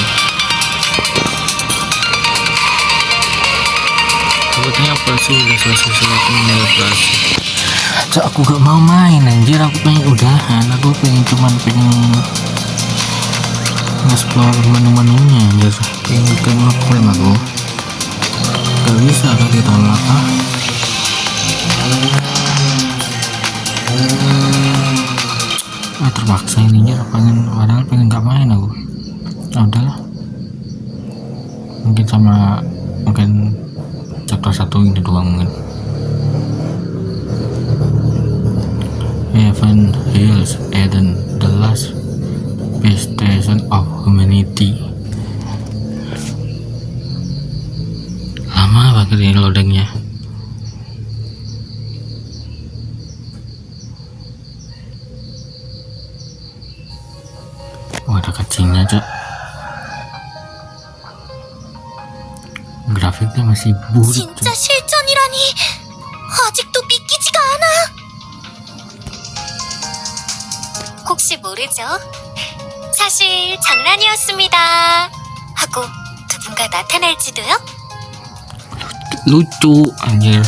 ini apa sih, udah selesai aku operasi. Cak, aku gak mau main anjir, aku pengen udahan, aku pengen explore menu-menunya anjir, pengen ngeklaim aku gak bisa kan ditolak. Terpaksa ininya, padahal pengen gak main aku. Udahlah, mungkin chapter 1 ini doang mungkin. Heaven Hills Eden, the last bastion of humanity. Lama banget ini loadingnya. Ada kacingnya cok, grafiknya masih buruk cok. 진짜 실전이라니 아직도 믿기지가 않아. 혹시 모르죠? 사실 장난이었습니다 하고 누군가 나타날지도요? lucu anjir.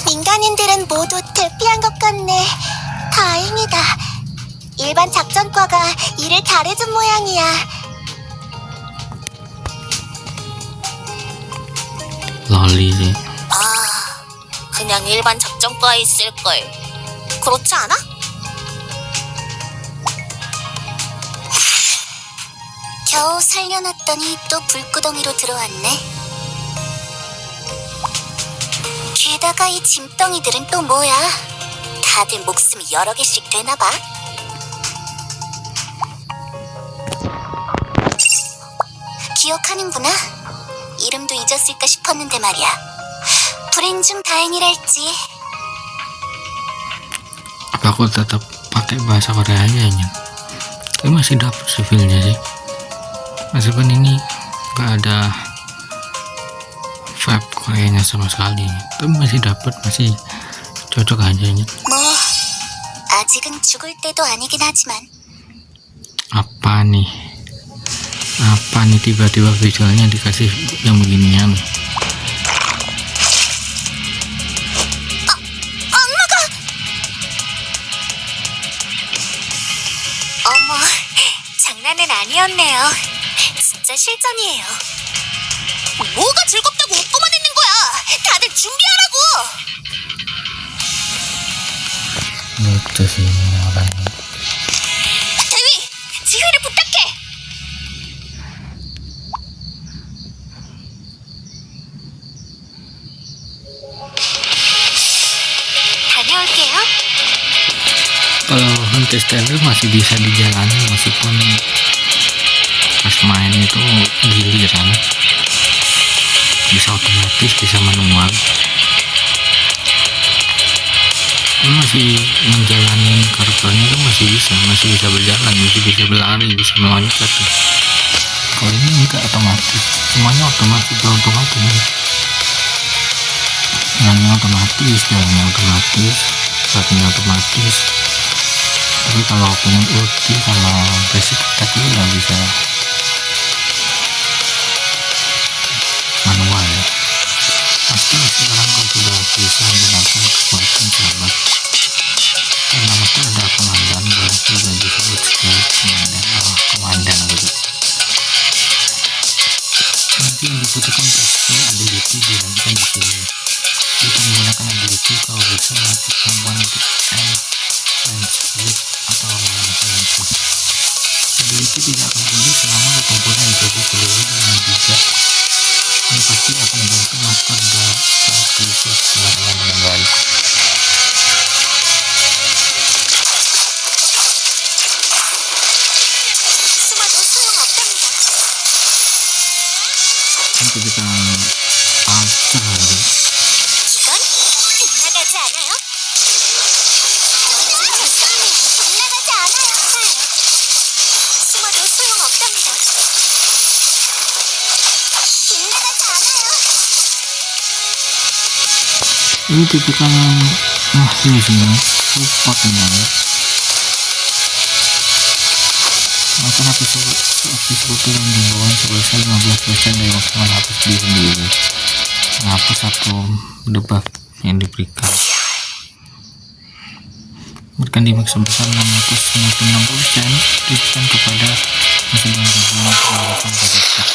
민간인들은 모두 대피한 것 같네. 다행이다. 일반 작전과가 일을 잘해준 모양이야. loli sih. 아, 그냥 일반 작전과에 있을걸. 그렇지 않아? 겨우 살려놨더니 또 불구덩이로 들어왔네. 게다가 이 짐덩이들은 또 뭐야? 다들 목숨이 여러 개씩 되나봐. 기억하는구나. 이름도 잊었을까 싶었는데 말이야. 불행 중 다행이랄지. Apa aku tetap pakai bahasa Korea aja ya? Ini masih dapet civilnya sih, meskipun ini gak ada vibe Koreanya sama sekali, tapi masih dapet, masih cocok aja nya. 뭐 아직은 죽을 때도 아니긴 하지만. Apa nih tiba-tiba visualnya dikasih yang beginian. 엄마가! 어머, 장난은 아니었네요. 진짜 실전이에요. 뭐가 즐겁다고 웃고만 있는 거야? 다들 준비하라고! Lucu sih ini orangnya. 대위, 지휘를 부탁해! 다녀올게요. Kalau Hunter Standard masih bisa dijalani meskipun pas main itu giliran, bisa otomatis, bisa manual. Ini masih menjalani karakternya itu masih bisa berjalan, masih bisa berlari, bisa meloncat tuh. Kalau ini enggak otomatis, semuanya otomatis, jalannya otomatis, kakinya otomatis. Tapi kalau pengen ulti sama basic attack itu nggak bisa manual ya. Pasti sekarang kalau sudah bisa menggunakan kekuatan sahabat, karena mesti ada komandan, berarti juga disebut skill komandan gitu. Nanti yang dibutuhkan untuk skill ability dilanjutkan di sini. Jika menggunakan ability, kau bisa melatih kemampuan untuk atau mengamankan. Ability tidak akan pulih selama pertempuran menjadi peluru dengan bijak. Ini pasti akan membantu master saat krisis kemarin dengan baik. Ini ketika Archer lagi. 이건 빗나가지 않아요? 빗나가지 않아요. 숨어도 소용없답니다. 빗나가지 않아요. Ini tipikal masih sini support ini. Maka habis seperti yang dibawakan sebesar 15% dari maksimal habis beli sendiri. apa satu debuff yang diberikan. Berikan damage sebesar 660% diberikan kepada musuh yang menggunakan pada attack.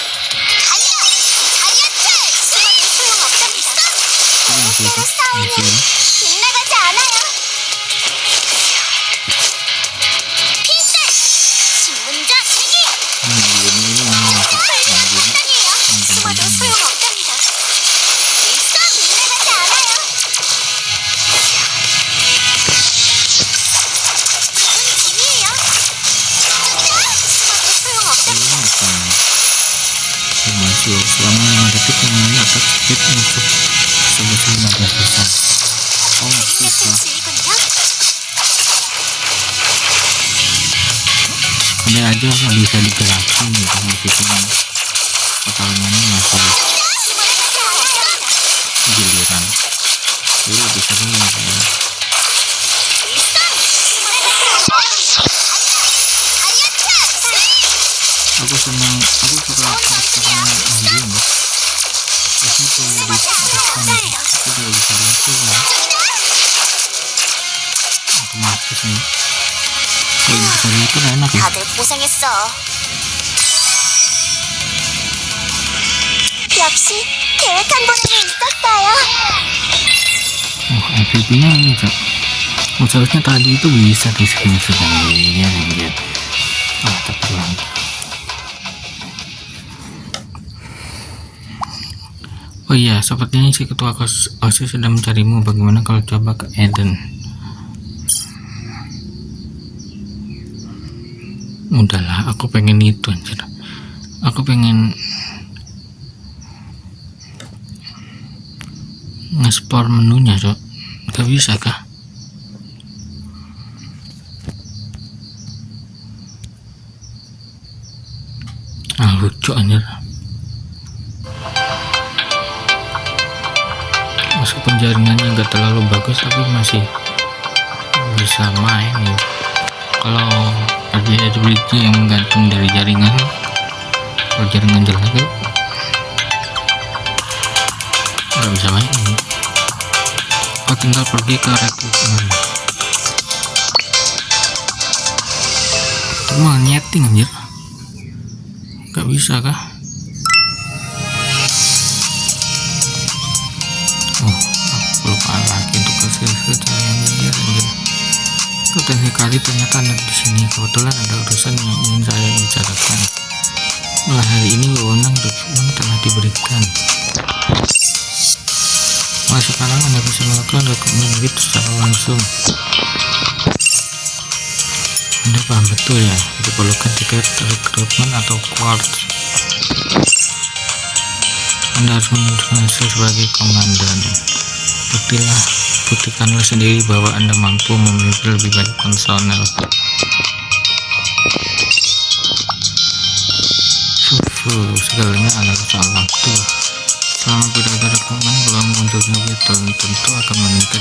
빗나가지 않아요. 필살! 신문자 세기! 아니에요. 숨어도 소용없답니다. 일선 빗나가지 않아요. 그건 짐이에요. 숨어도 소용없답니다. Masuk selama 5 detik mengenai attack speed musuh sebesar 15%. Oh, susah. 질군요? Ini aja nggak bisa digerakin gitu, meskipun pertarungannya masih giliran. Dulu bisa dulu ya. Aku suka karakternya Anjing. Ini tuh di depan aku juga bisa lihat tuh ya. Otomatis nih. Kalau bisa lihat tuh enak ya. 다들 고생했어. 역시 계획한 본능이 있었어요. MVP-nya ini Cok. Seharusnya tadi itu bisa di screenshot ya anjir. Terperang. Oh iya, sepertinya si ketua OSIS sudah mencarimu. Bagaimana kalau coba ke Eden? Udahlah, aku pengen itu anjir. Aku pengen nge-spore menunya, Cok. Gak bisa kah? Lucu anjir. Meskipun jaringannya nggak terlalu bagus tapi masih bisa main ya. Kalau ada bridge yang menggantung dari jaringan, kalau jaringan jelek itu nggak bisa main ya. Kau tinggal pergi ke rekrutmen. Cuma nyeting anjir, nggak bisa kah? Kelupaan lagi untuk kesir yang anjir. Teknik kali ternyata ada di sini. Kebetulan ada urusan yang ingin saya bicarakan. Mulai hari ini wewenang rekrutmen telah diberikan. Mulai sekarang Anda bisa melakukan rekrutmen WIT secara langsung. Anda paham betul ya, diperlukan tiket rekrutmen atau quartz. Anda harus menunjukkan hasil sebagai komandan. Buktikanlah sendiri bahwa Anda mampu memiliki lebih banyak personel. Segalanya adalah soal waktu. Selama periode rekrutmen peluang munculnya WIT tentu akan meningkat.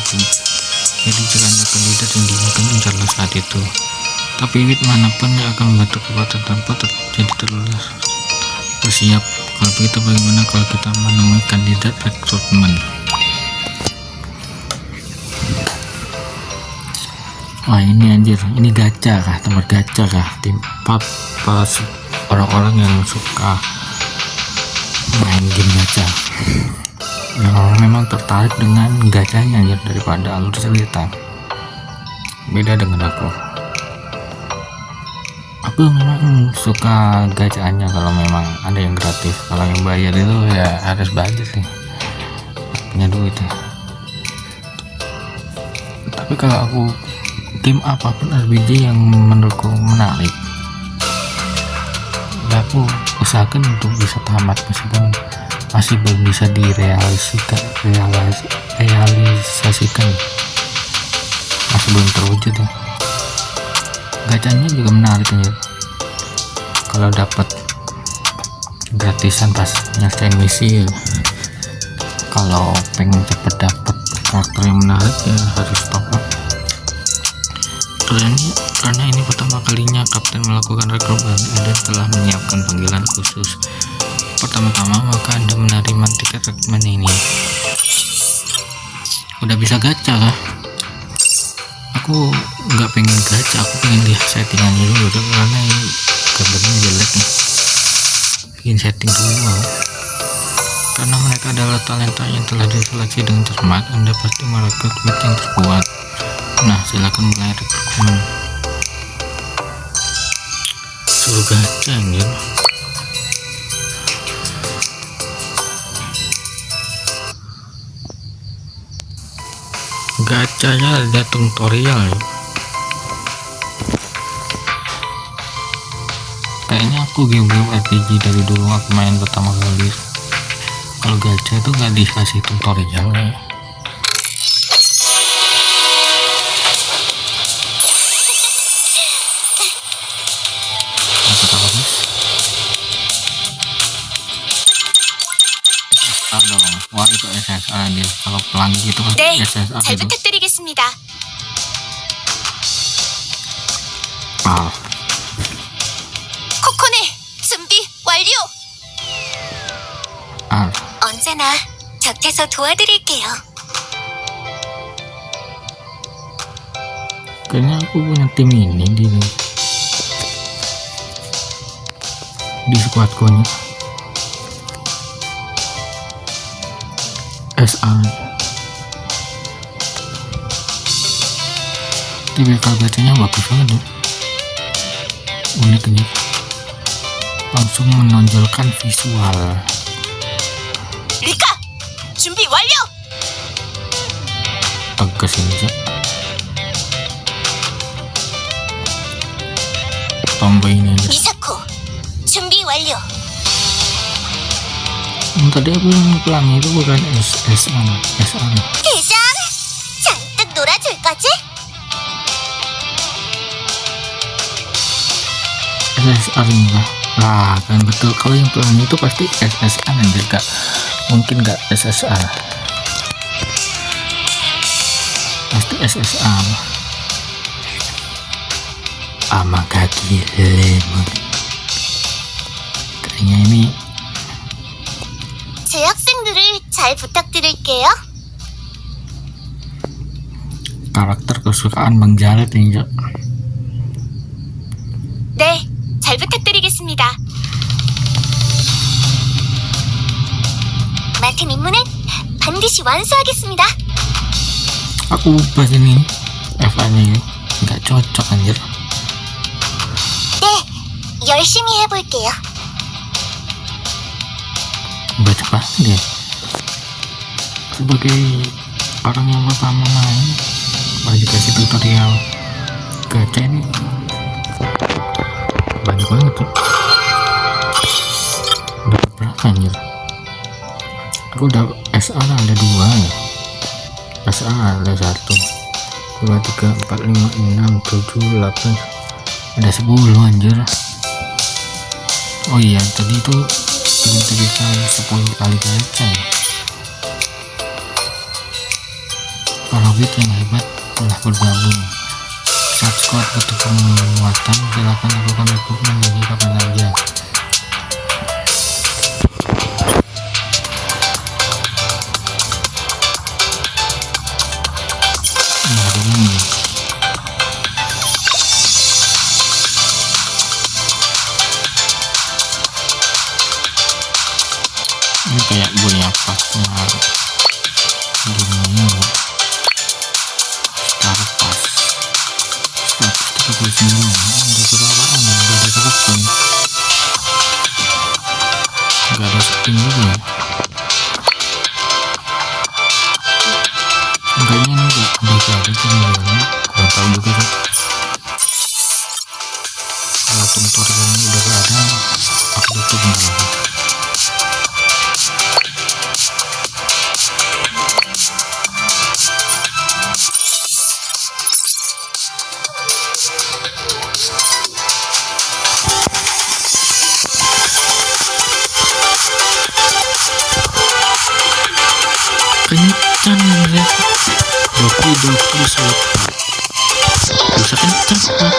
Jadi jika Anda kandidat yang diinginkan mencari saat itu, tapi WIT manapun yang akan membantu kekuatan tanpa jadi terlalu bersiap. Kalau begitu bagaimana kalau kita menemui kandidat rekrutmen? Wah ini anjir, ini gacha kah, tempat gacha kah, tempat pas orang-orang yang suka main game gacha, yang memang tertarik dengan gachanya anjir daripada alur cerita. Beda dengan aku memang suka gachaannya kalau memang ada yang gratis. Kalau yang bayar itu ya harus bayar sih, punya duit ya. Tapi kalau aku game apapun RPG yang menurutku menarik, ya aku usahakan untuk bisa tamat meskipun masih belum bisa direalisasikan, masih belum terwujud ya. Gacanya juga menarik ya, kalau dapat gratisan pas nyelesain misi ya. Kalau pengen cepet dapat karakter yang menarik ya harus top up. Karena ini pertama kalinya Kapten melakukan rekrutmen, Eden telah menyiapkan panggilan khusus. pertama-tama maka Anda menerima tiket rekomend ini. Udah bisa gacha kah? Aku nggak pengen gacha, aku pengen lihat settingannya dulu karena ini gambarnya jelek nih. Bikin setting dulu karena mereka adalah talenta yang telah diseleksi dengan cermat. Anda pasti merekrut bot yang terkuat. Nah, silakan mulai rekrutmen. Suruh gacha anjir. Gacanya ada tutorial ya. Kayaknya aku game-game RPG dari dulu aku main pertama kali. Kalau gacha itu nggak dikasih tutorial ya. SSR dong. Wah itu SSR dia. Kalau pelangi itu kan 네, SSR 잘 itu. 부탁드리겠습니다. 코코네, 준비 완료. 언제나 곁에서 도와드릴게요. Kayaknya aku punya tim ini di squadku nih. SR tipikal gacanya bagus banget ya. Unik ini, langsung menonjolkan visual. 리카, 준비 완료. Tegas ini aja. Tombol ini aja. 미사코, 준비 완료. Tadi aku yang pelangi itu bukan SSR. 대장, 잔뜩 놀아줄 거지? SSR ini lah. Nah, kan betul, kalau yang pelangi itu pasti SSR anjir, gak mungkin gak SSR. Pasti SSR. Sama kaki lemon. Kayaknya ini 제 학생들을 잘 부탁드릴게요. karakter kesukaan Bang Jared nih, Jo. 네, 잘 부탁드리겠습니다. 맡은 임무는 반드시 완수하겠습니다. Aku ubah ini Eva-nya ini nggak cocok anjir. 네, 열심히 해볼게요. Baca banget dia. Sebagai orang yang pertama main, baru dikasih tutorial gacha ini banyak banget tuh. Udah berapa anjir? Aku udah SR ada 2 ya. SR ada 1 2 3 4 5 6 7 8 ada 10 anjir. Oh iya, tadi itu identifikasi 10 kali gacha ya. Kalau bit yang hebat telah bergabung. Saat squad butuh penguatan, silakan lakukan rekrutmen lagi kapan aja. Nah, ini kayak gue yang pasnya gimana ya, start pas 139 udah berapaan ya, udah ada karakter nggak ada skin juga ya. Kayaknya ini udah ada sebenarnya, kurang tahu juga sih. Kalau tutorialnya udah gak ada, aku tutup bentar lagi. Kencang ya, doki selesai bisa kencang Pak.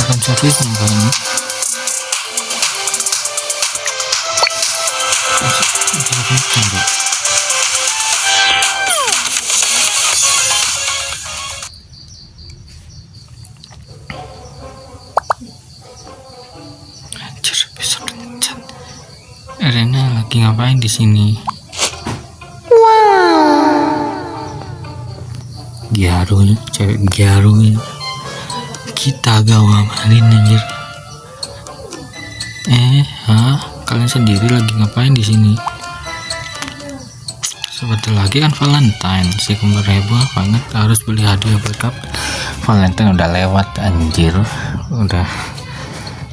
fan service nya kali ini. Masih kencang bro. Anjir, bisa kencang. Rena lagi ngapain di sini? Giaru, cewek Giaru ini. Kita gawamarin anjir. Kalian sendiri lagi ngapain di sini? Sebentar lagi kan Valentine, si kembar heboh banget harus beli hadiah buat Valentine. Udah lewat anjir, udah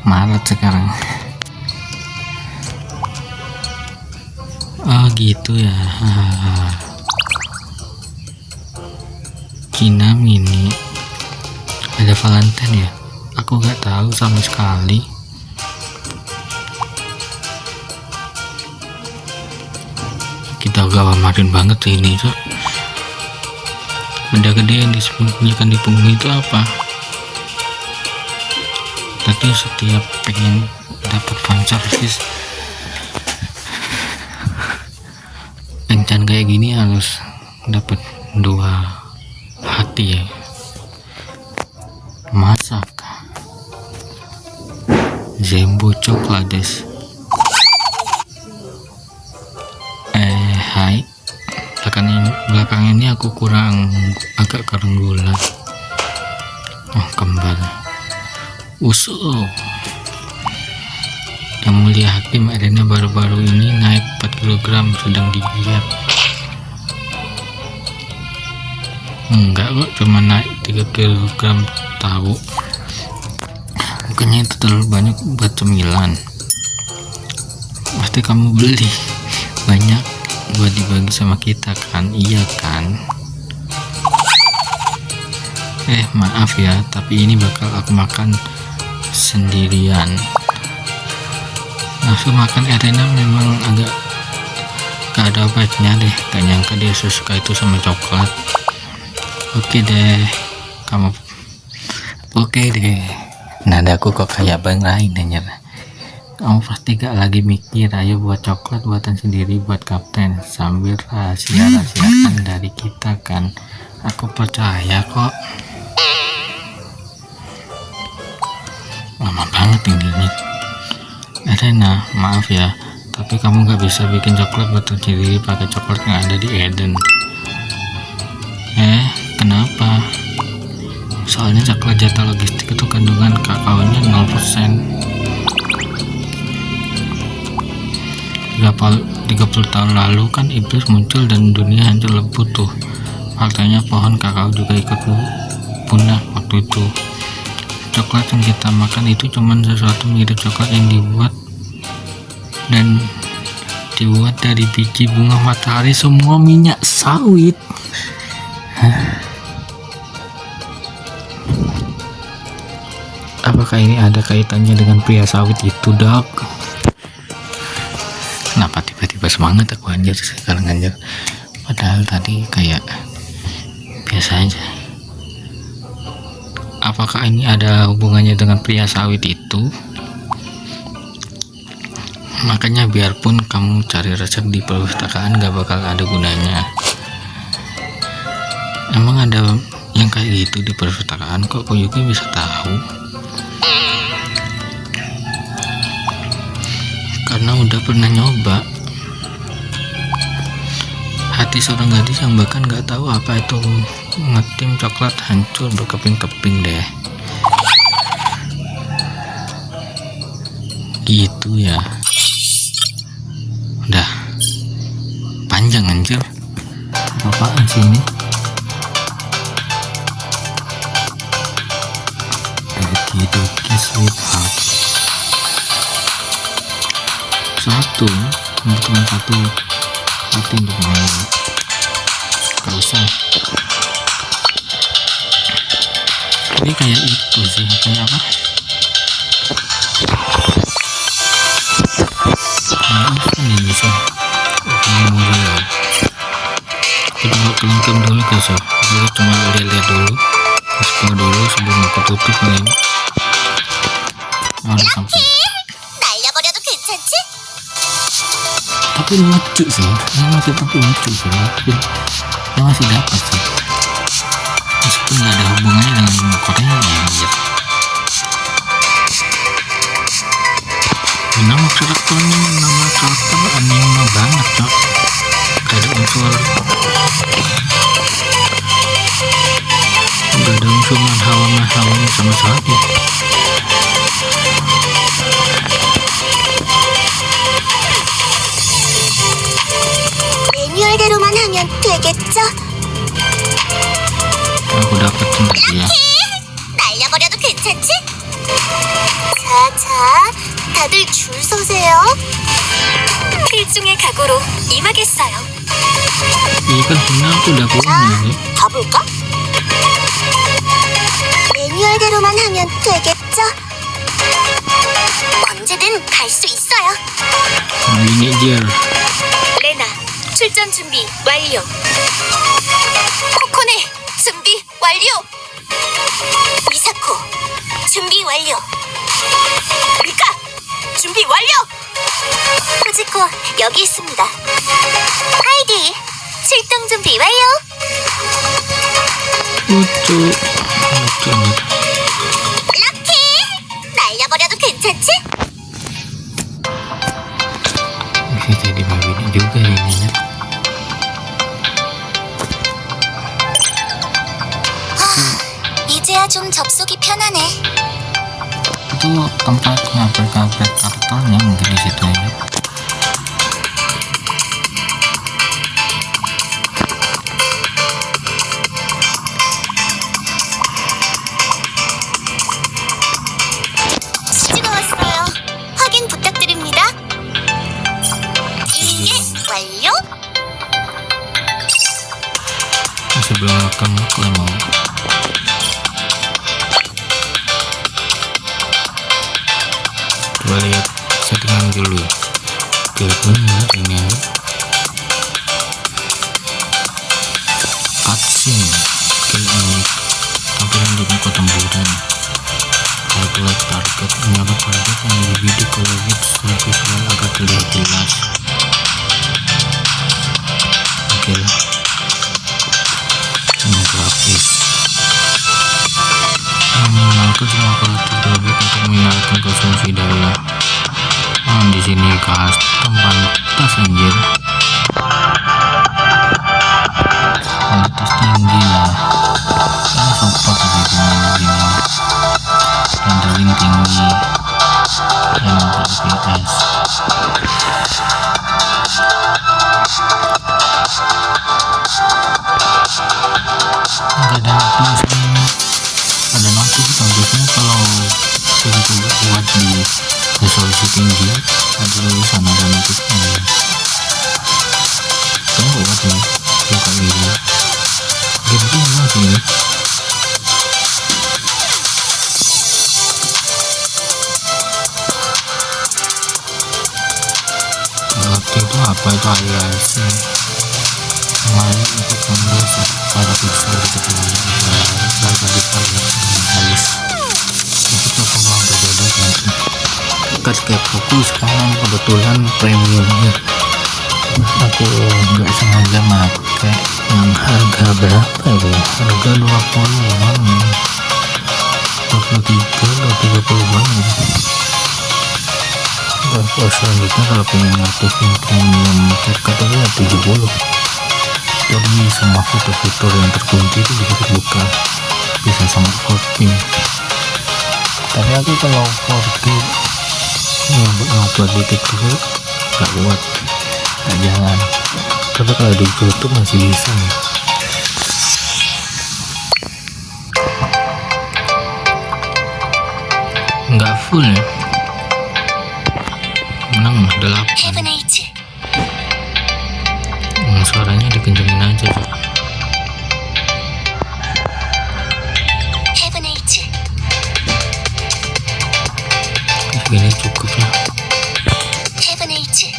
Maret sekarang. Oh gitu ya. Cina mini ada Valentine ya? Aku gak tahu sama sekali. Kita gawamarin banget ini so. Benda gede yang disembunyikan di punggung itu apa? Tadi setiap pengen dapat fan service kencan kayak gini harus dapat 2 hati ya. Masak Zembo Choklades. Hai, belakang ini aku agak kurang gula. Oh, kembar usul. Yang mulia hakim Arena baru-baru ini naik 4 kg sedang diet. Enggak kok, cuma naik 3 kg tahu. Bukannya itu terlalu banyak buat cemilan. Pasti kamu beli banyak buat dibagi sama kita kan? Iya kan? Maaf ya, tapi ini bakal aku makan sendirian. Nafsu makan Arena memang agak gak ada baiknya deh. Gak nyangka dia sesuka itu sama coklat. Oke deh, kamu oke deh. Nadaku kok kayak bang lain anjir. Kamu pasti gak lagi mikir, ayo buat coklat buatan sendiri buat kapten sambil rahasia-rahasiakan dari kita kan. Aku percaya kok. Lama banget ini. Arena, maaf ya, tapi kamu gak bisa bikin coklat buatan sendiri pakai coklat yang ada di Eden. Kenapa? Soalnya coklat jatah logistik itu kandungan kakaonya 0%. 30 tahun lalu kan iblis muncul dan dunia hancur lebur tuh. Faktanya pohon kakao juga ikut punah waktu itu. Coklat yang kita makan itu cuman sesuatu mirip coklat yang dibuat dari biji bunga matahari, semua minyak sawit. Apakah ini ada kaitannya dengan pria sawit itu, Dok? Kenapa tiba-tiba semangat aku anjir sekarang anjir? Padahal tadi kayak biasa aja. Apakah ini ada hubungannya dengan pria sawit itu? Makanya biarpun kamu cari resep di perpustakaan gak bakal ada gunanya. Emang ada yang kayak gitu di perpustakaan? Kok Koyuki bisa tahu? Karena udah pernah nyoba. Hati seorang gadis yang bahkan gak tahu apa itu ngetim coklat hancur berkeping-keping deh. Gitu ya. Udah panjang anjir. Apaan sih ini? Doki Sweetheart. Satu, cuma satu hati untuk main. Gak usah. Ini kayak itu sih, kayak apa? Kan ini sih. Memorial. Aku coba kelengkap dulu guys ya. Aku cuma lihat dulu. Explore dulu sebelum aku tutup nih. Udah sampai. 날려버려도 괜찮지? Tapi lucu sih, ini masih tapi lucu sih, ya masih dapat sih, meskipun nggak ada hubungannya dengan Korea ya anjir. Nama karakternya nama karakter anime banget cok, gak ada unsur manhwa sama sekali. 매뉴얼대로만 하면 되겠죠? Aku dapetin tadi ya. 날려버려도 괜찮지? 자, 다들 줄 서세요. 필중의 각오로 임하겠어요. Iya kan final tuh udah punya nih. 가볼까? 매뉴얼대로만 하면 되겠죠? 언제든 갈 수 있어요. Manager. 레나, 출전 준비 완료. 코코네, 준비 완료. 미사코, 준비 완료. 미카, 준비 완료. 포지코, 여기 있습니다. 하이디, 출동 준비 완료. Lucu nih. 럭키, 날려버려도 괜찮지? Bisa jadi begini juga ini. 이제야 좀 접속이 편하네. Itu tempat ngabret kartonnya mungkin di situ aja. 찍어왔어요. 확인 부탁드립니다. 이해 완료? Masih belum ketemu kalau mau. Coba lihat settingan dulu ya. Jelek banget ini ya. Cutscene tampilan di muka temburan. Calculate target, menyebut target yang dibidik oleh secara visual agar terlihat jelas. Oke lah. Ini grafis. Menggunakan semua aparatur grafik untuk meminimalkan konsumsi daya. Di sini custom pantas anjir. Pantas tinggi lah. Ini support gini. Handling tinggi. Yang FPS. Enggak ada tulisannya. Ada notif bagusnya kalau coba buat di resolusi tinggi ada tulisan ada notifnya. Kamu buat nih buka ini gede banget ini. Waktu itu apa itu alias main untuk membuat pada pixel gitu harga halus itu tuh peluang berbeda nanti kayak fokus sekarang kebetulan premium nih aku nggak sengaja pakai yang harga berapa ya harga 20-an 23-30-an ya. Selanjutnya kalau pengen aktifin premium katanya 70, jadi semua fitur-fitur yang terkunci itu bisa terbuka, bisa sama 4K. Tapi aku kalau 4K buat di TikTok gak buat, gak jangan. Tapi kalau di YouTube masih bisa nih. Nggak full ya, menang 8. 헤븐에이즈. Suaranya dikencengin aja. 헤븐에이즈. Segini cukup ya. 헤븐에이즈.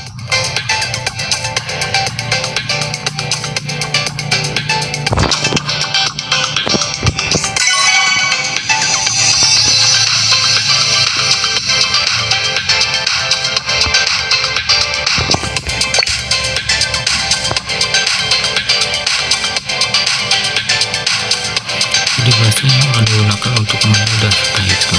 maka untuk memudahkan itu.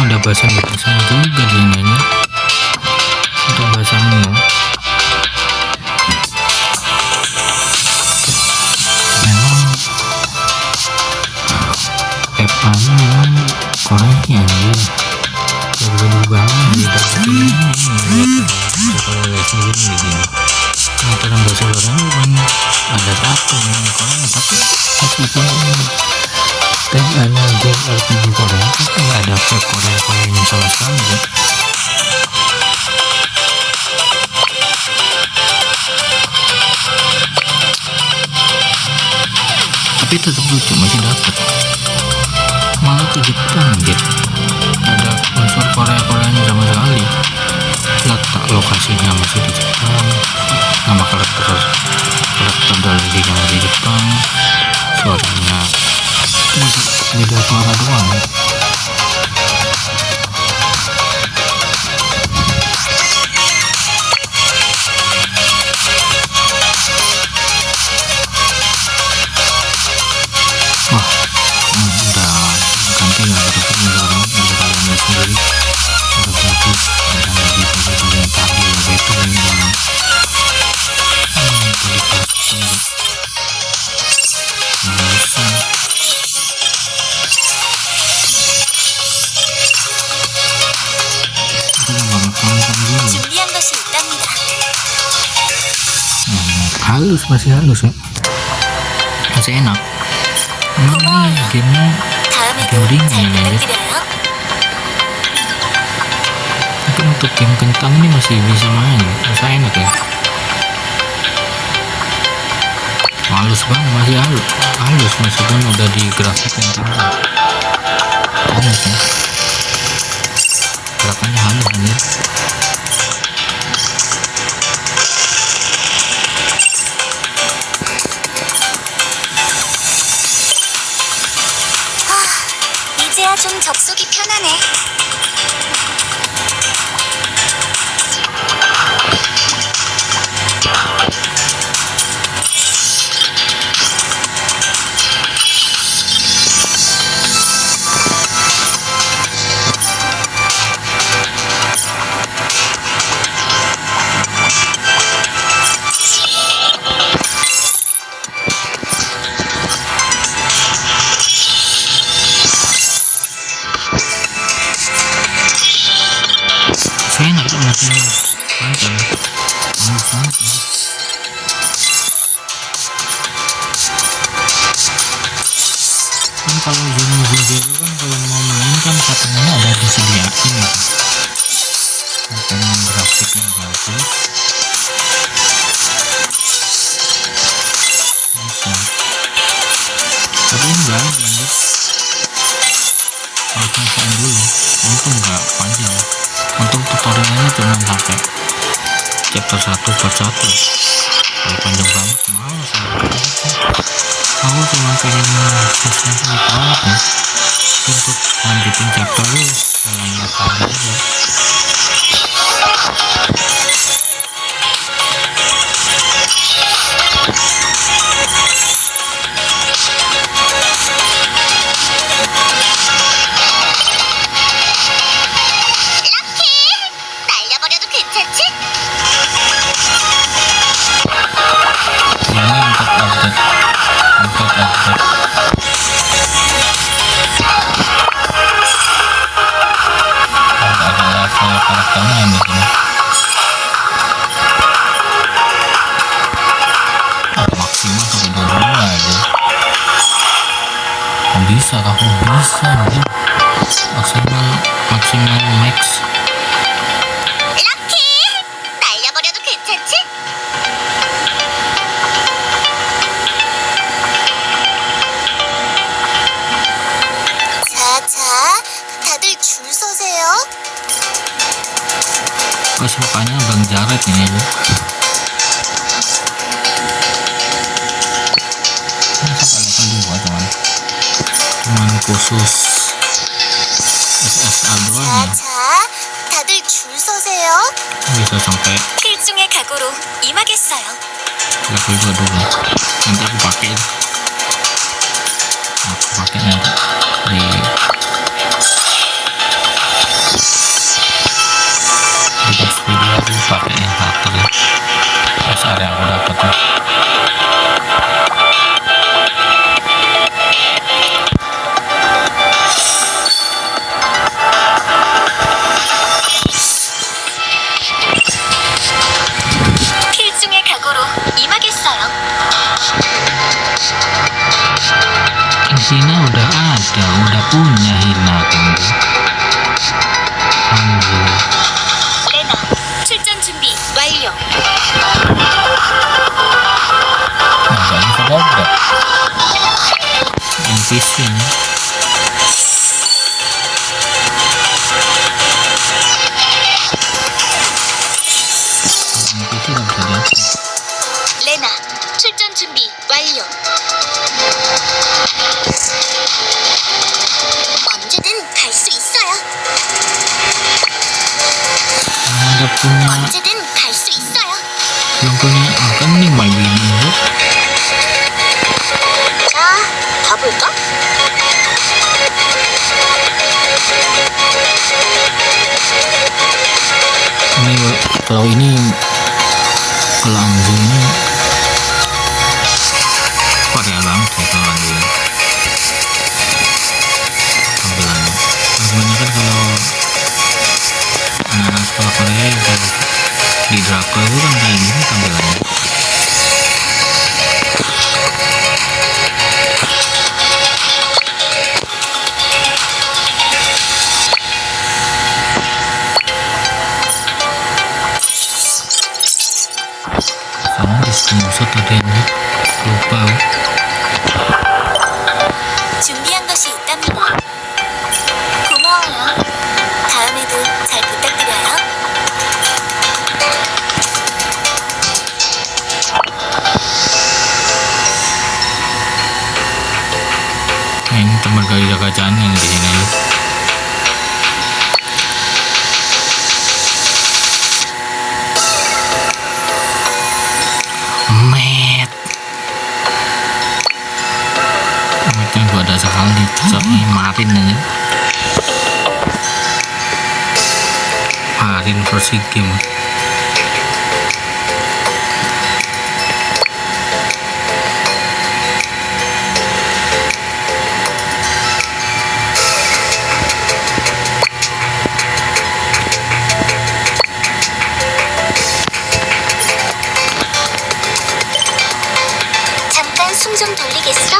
Ada bahasa Indonesia juga di ini untuk bahasa menu. Memang FA-nya memang Korea ya, berubah di dalam ini kalau sendiri begini. Pengaturan bahasa Korea memang ada satu yang Korea, tapi meskipun temanya game RPG Korea tapi nggak ada fake Korea sama sekali ya. Tapi tetap lucu, masih dapat, malah ke Jepang gitu, ada unsur Koreanya sama sekali. Letak lokasinya masih di Jepang, nama karakter dalangnya masih di Jepang, suaranya beda suara doang. Wah, udah ganti ya grafik sekarang, udah kalian lihat sendiri, udah bagus, udah lebih bagus dari yang tadi, ya better yang dalam tadi pasti bisa. 준비한 것이 있답니다. Halus, masih halus ya, masih enak. Emang ini gamenya 다음에도 game ringan 잘 ya, 부탁드려요. tapi untuk game kentang ini masih bisa main, masih enak ya. Halus banget, masih halus meskipun udah di grafik yang tinggi. Halus ya, gerakannya halus anjir. 이제야 좀 접속이 편하네. Saya enak tuh masih panjang, halus banget ya. Kan kalau zoom itu kan kalau mau main kan settingnya ada disediain gitu. Setting grafiknya bagus, bisa. Tapi ini enggak ada lanjut, harus nyesuaiin dulu. Untung enggak panjang. Untuk tutorialnya cuma sampai chapter 1 per 1. Kalau panjang banget males aku cuma pengen selesai banget ya. Untuk lanjutin chapter lu dalam 4 hari aja. 날려버려도 괜찮지? Ini untuk update ada level karakternya ini sini. Maksimal sampai 22 aja. Bisa kamu bisa ya. Maksimal max. 럭키! 날려버려도 괜찮지? 자, 다들 줄 서세요. Kesukaannya Bang Jared ini ya. Cuman khusus SSA doang ya. 다들 다들 줄 서세요. bisa sampai 필중의 각오로 임하겠어요. level 2 dulu. Nanti aku pakai nanti di next video aku pakai yang satu ya. Terus ada yang aku dapat tuh. 필중의 각오로 임하겠어요. Hina udah ada, udah punya Hina kan. Alhamdulillah. 레나, 출전 준비 완료. Nggak bisa dobrak. NPC nih. NPC nggak bisa dobrak. 레나, 출전 준비 완료. 언제든 갈 수 있어요. Ada punya 언제든 갈 수 있어요. yang punya kan nih My Bini itu. 자, 가볼까? Ini kalau kalau Anzu ini Korea banget ya kalau Anzu ini. Tampilannya kebanyakan kalau anak-anak sekolah Korea yang kalau di drakor itu kan kayak gini tampilannya. Sama di screenshot ada yang lupa. 준비한 것이 있답니다. 고마워요. 다음에도 잘 부탁드려요. Nah, ini teman gajah-gajahan yang di sini. Yang gua ada sekali soalnya Marin aja. Marin versi game. 잠깐 숨 좀 돌리겠어?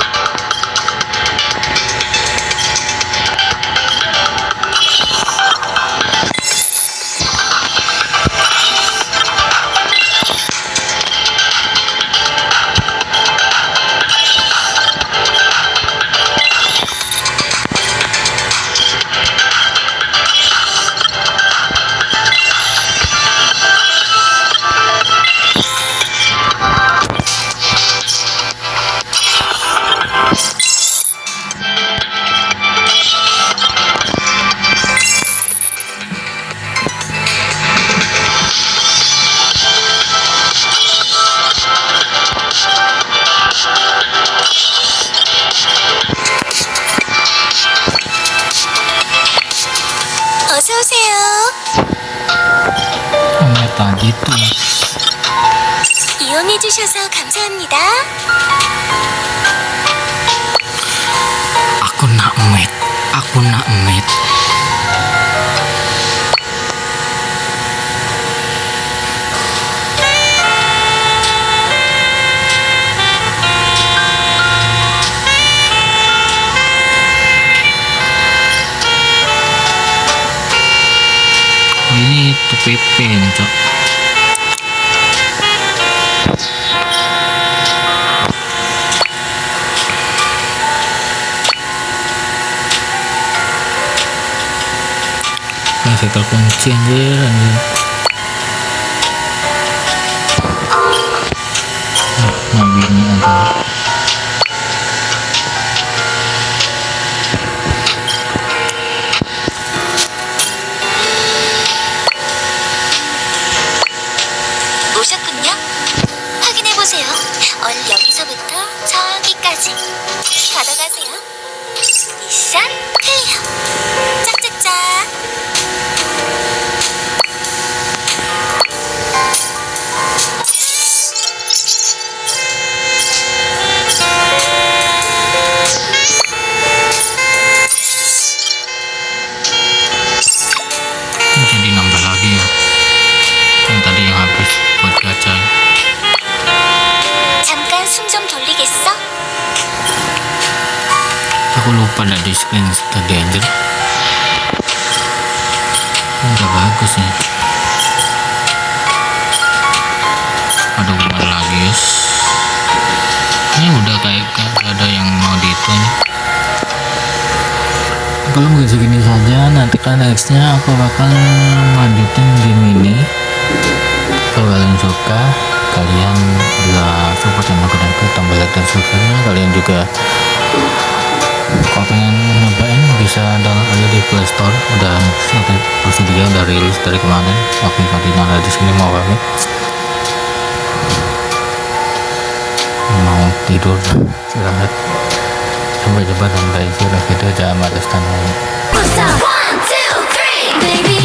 어서 오세요. Meta gitu. 이용해 주셔서 감사합니다. Aku nak met. Oh, ini TPP nih, Cok. Masih terkunci anjir. Nah, Bini aja. aku lupa dari screen tadi anjir. Udah bagus nih. Aduh, kemana lagi guys. Ini udah kayak gak ada yang mau di itu nih. Kalau mungkin segini saja, nanti kan nextnya aku bakal lanjutin game ini. Kalau kalian suka, kalian juga support channel aku dan tambah like dan subscribe-nya. Kalian juga kalau pengen nyobain bisa download aja di Play Store. Udah tersedia, udah rilis dari kemarin. Aplikasinya ada di sini, mau banget. Mau tidur, istirahat. Sampai jumpa dan guys, video jangan malas tanah. One, two, three, baby.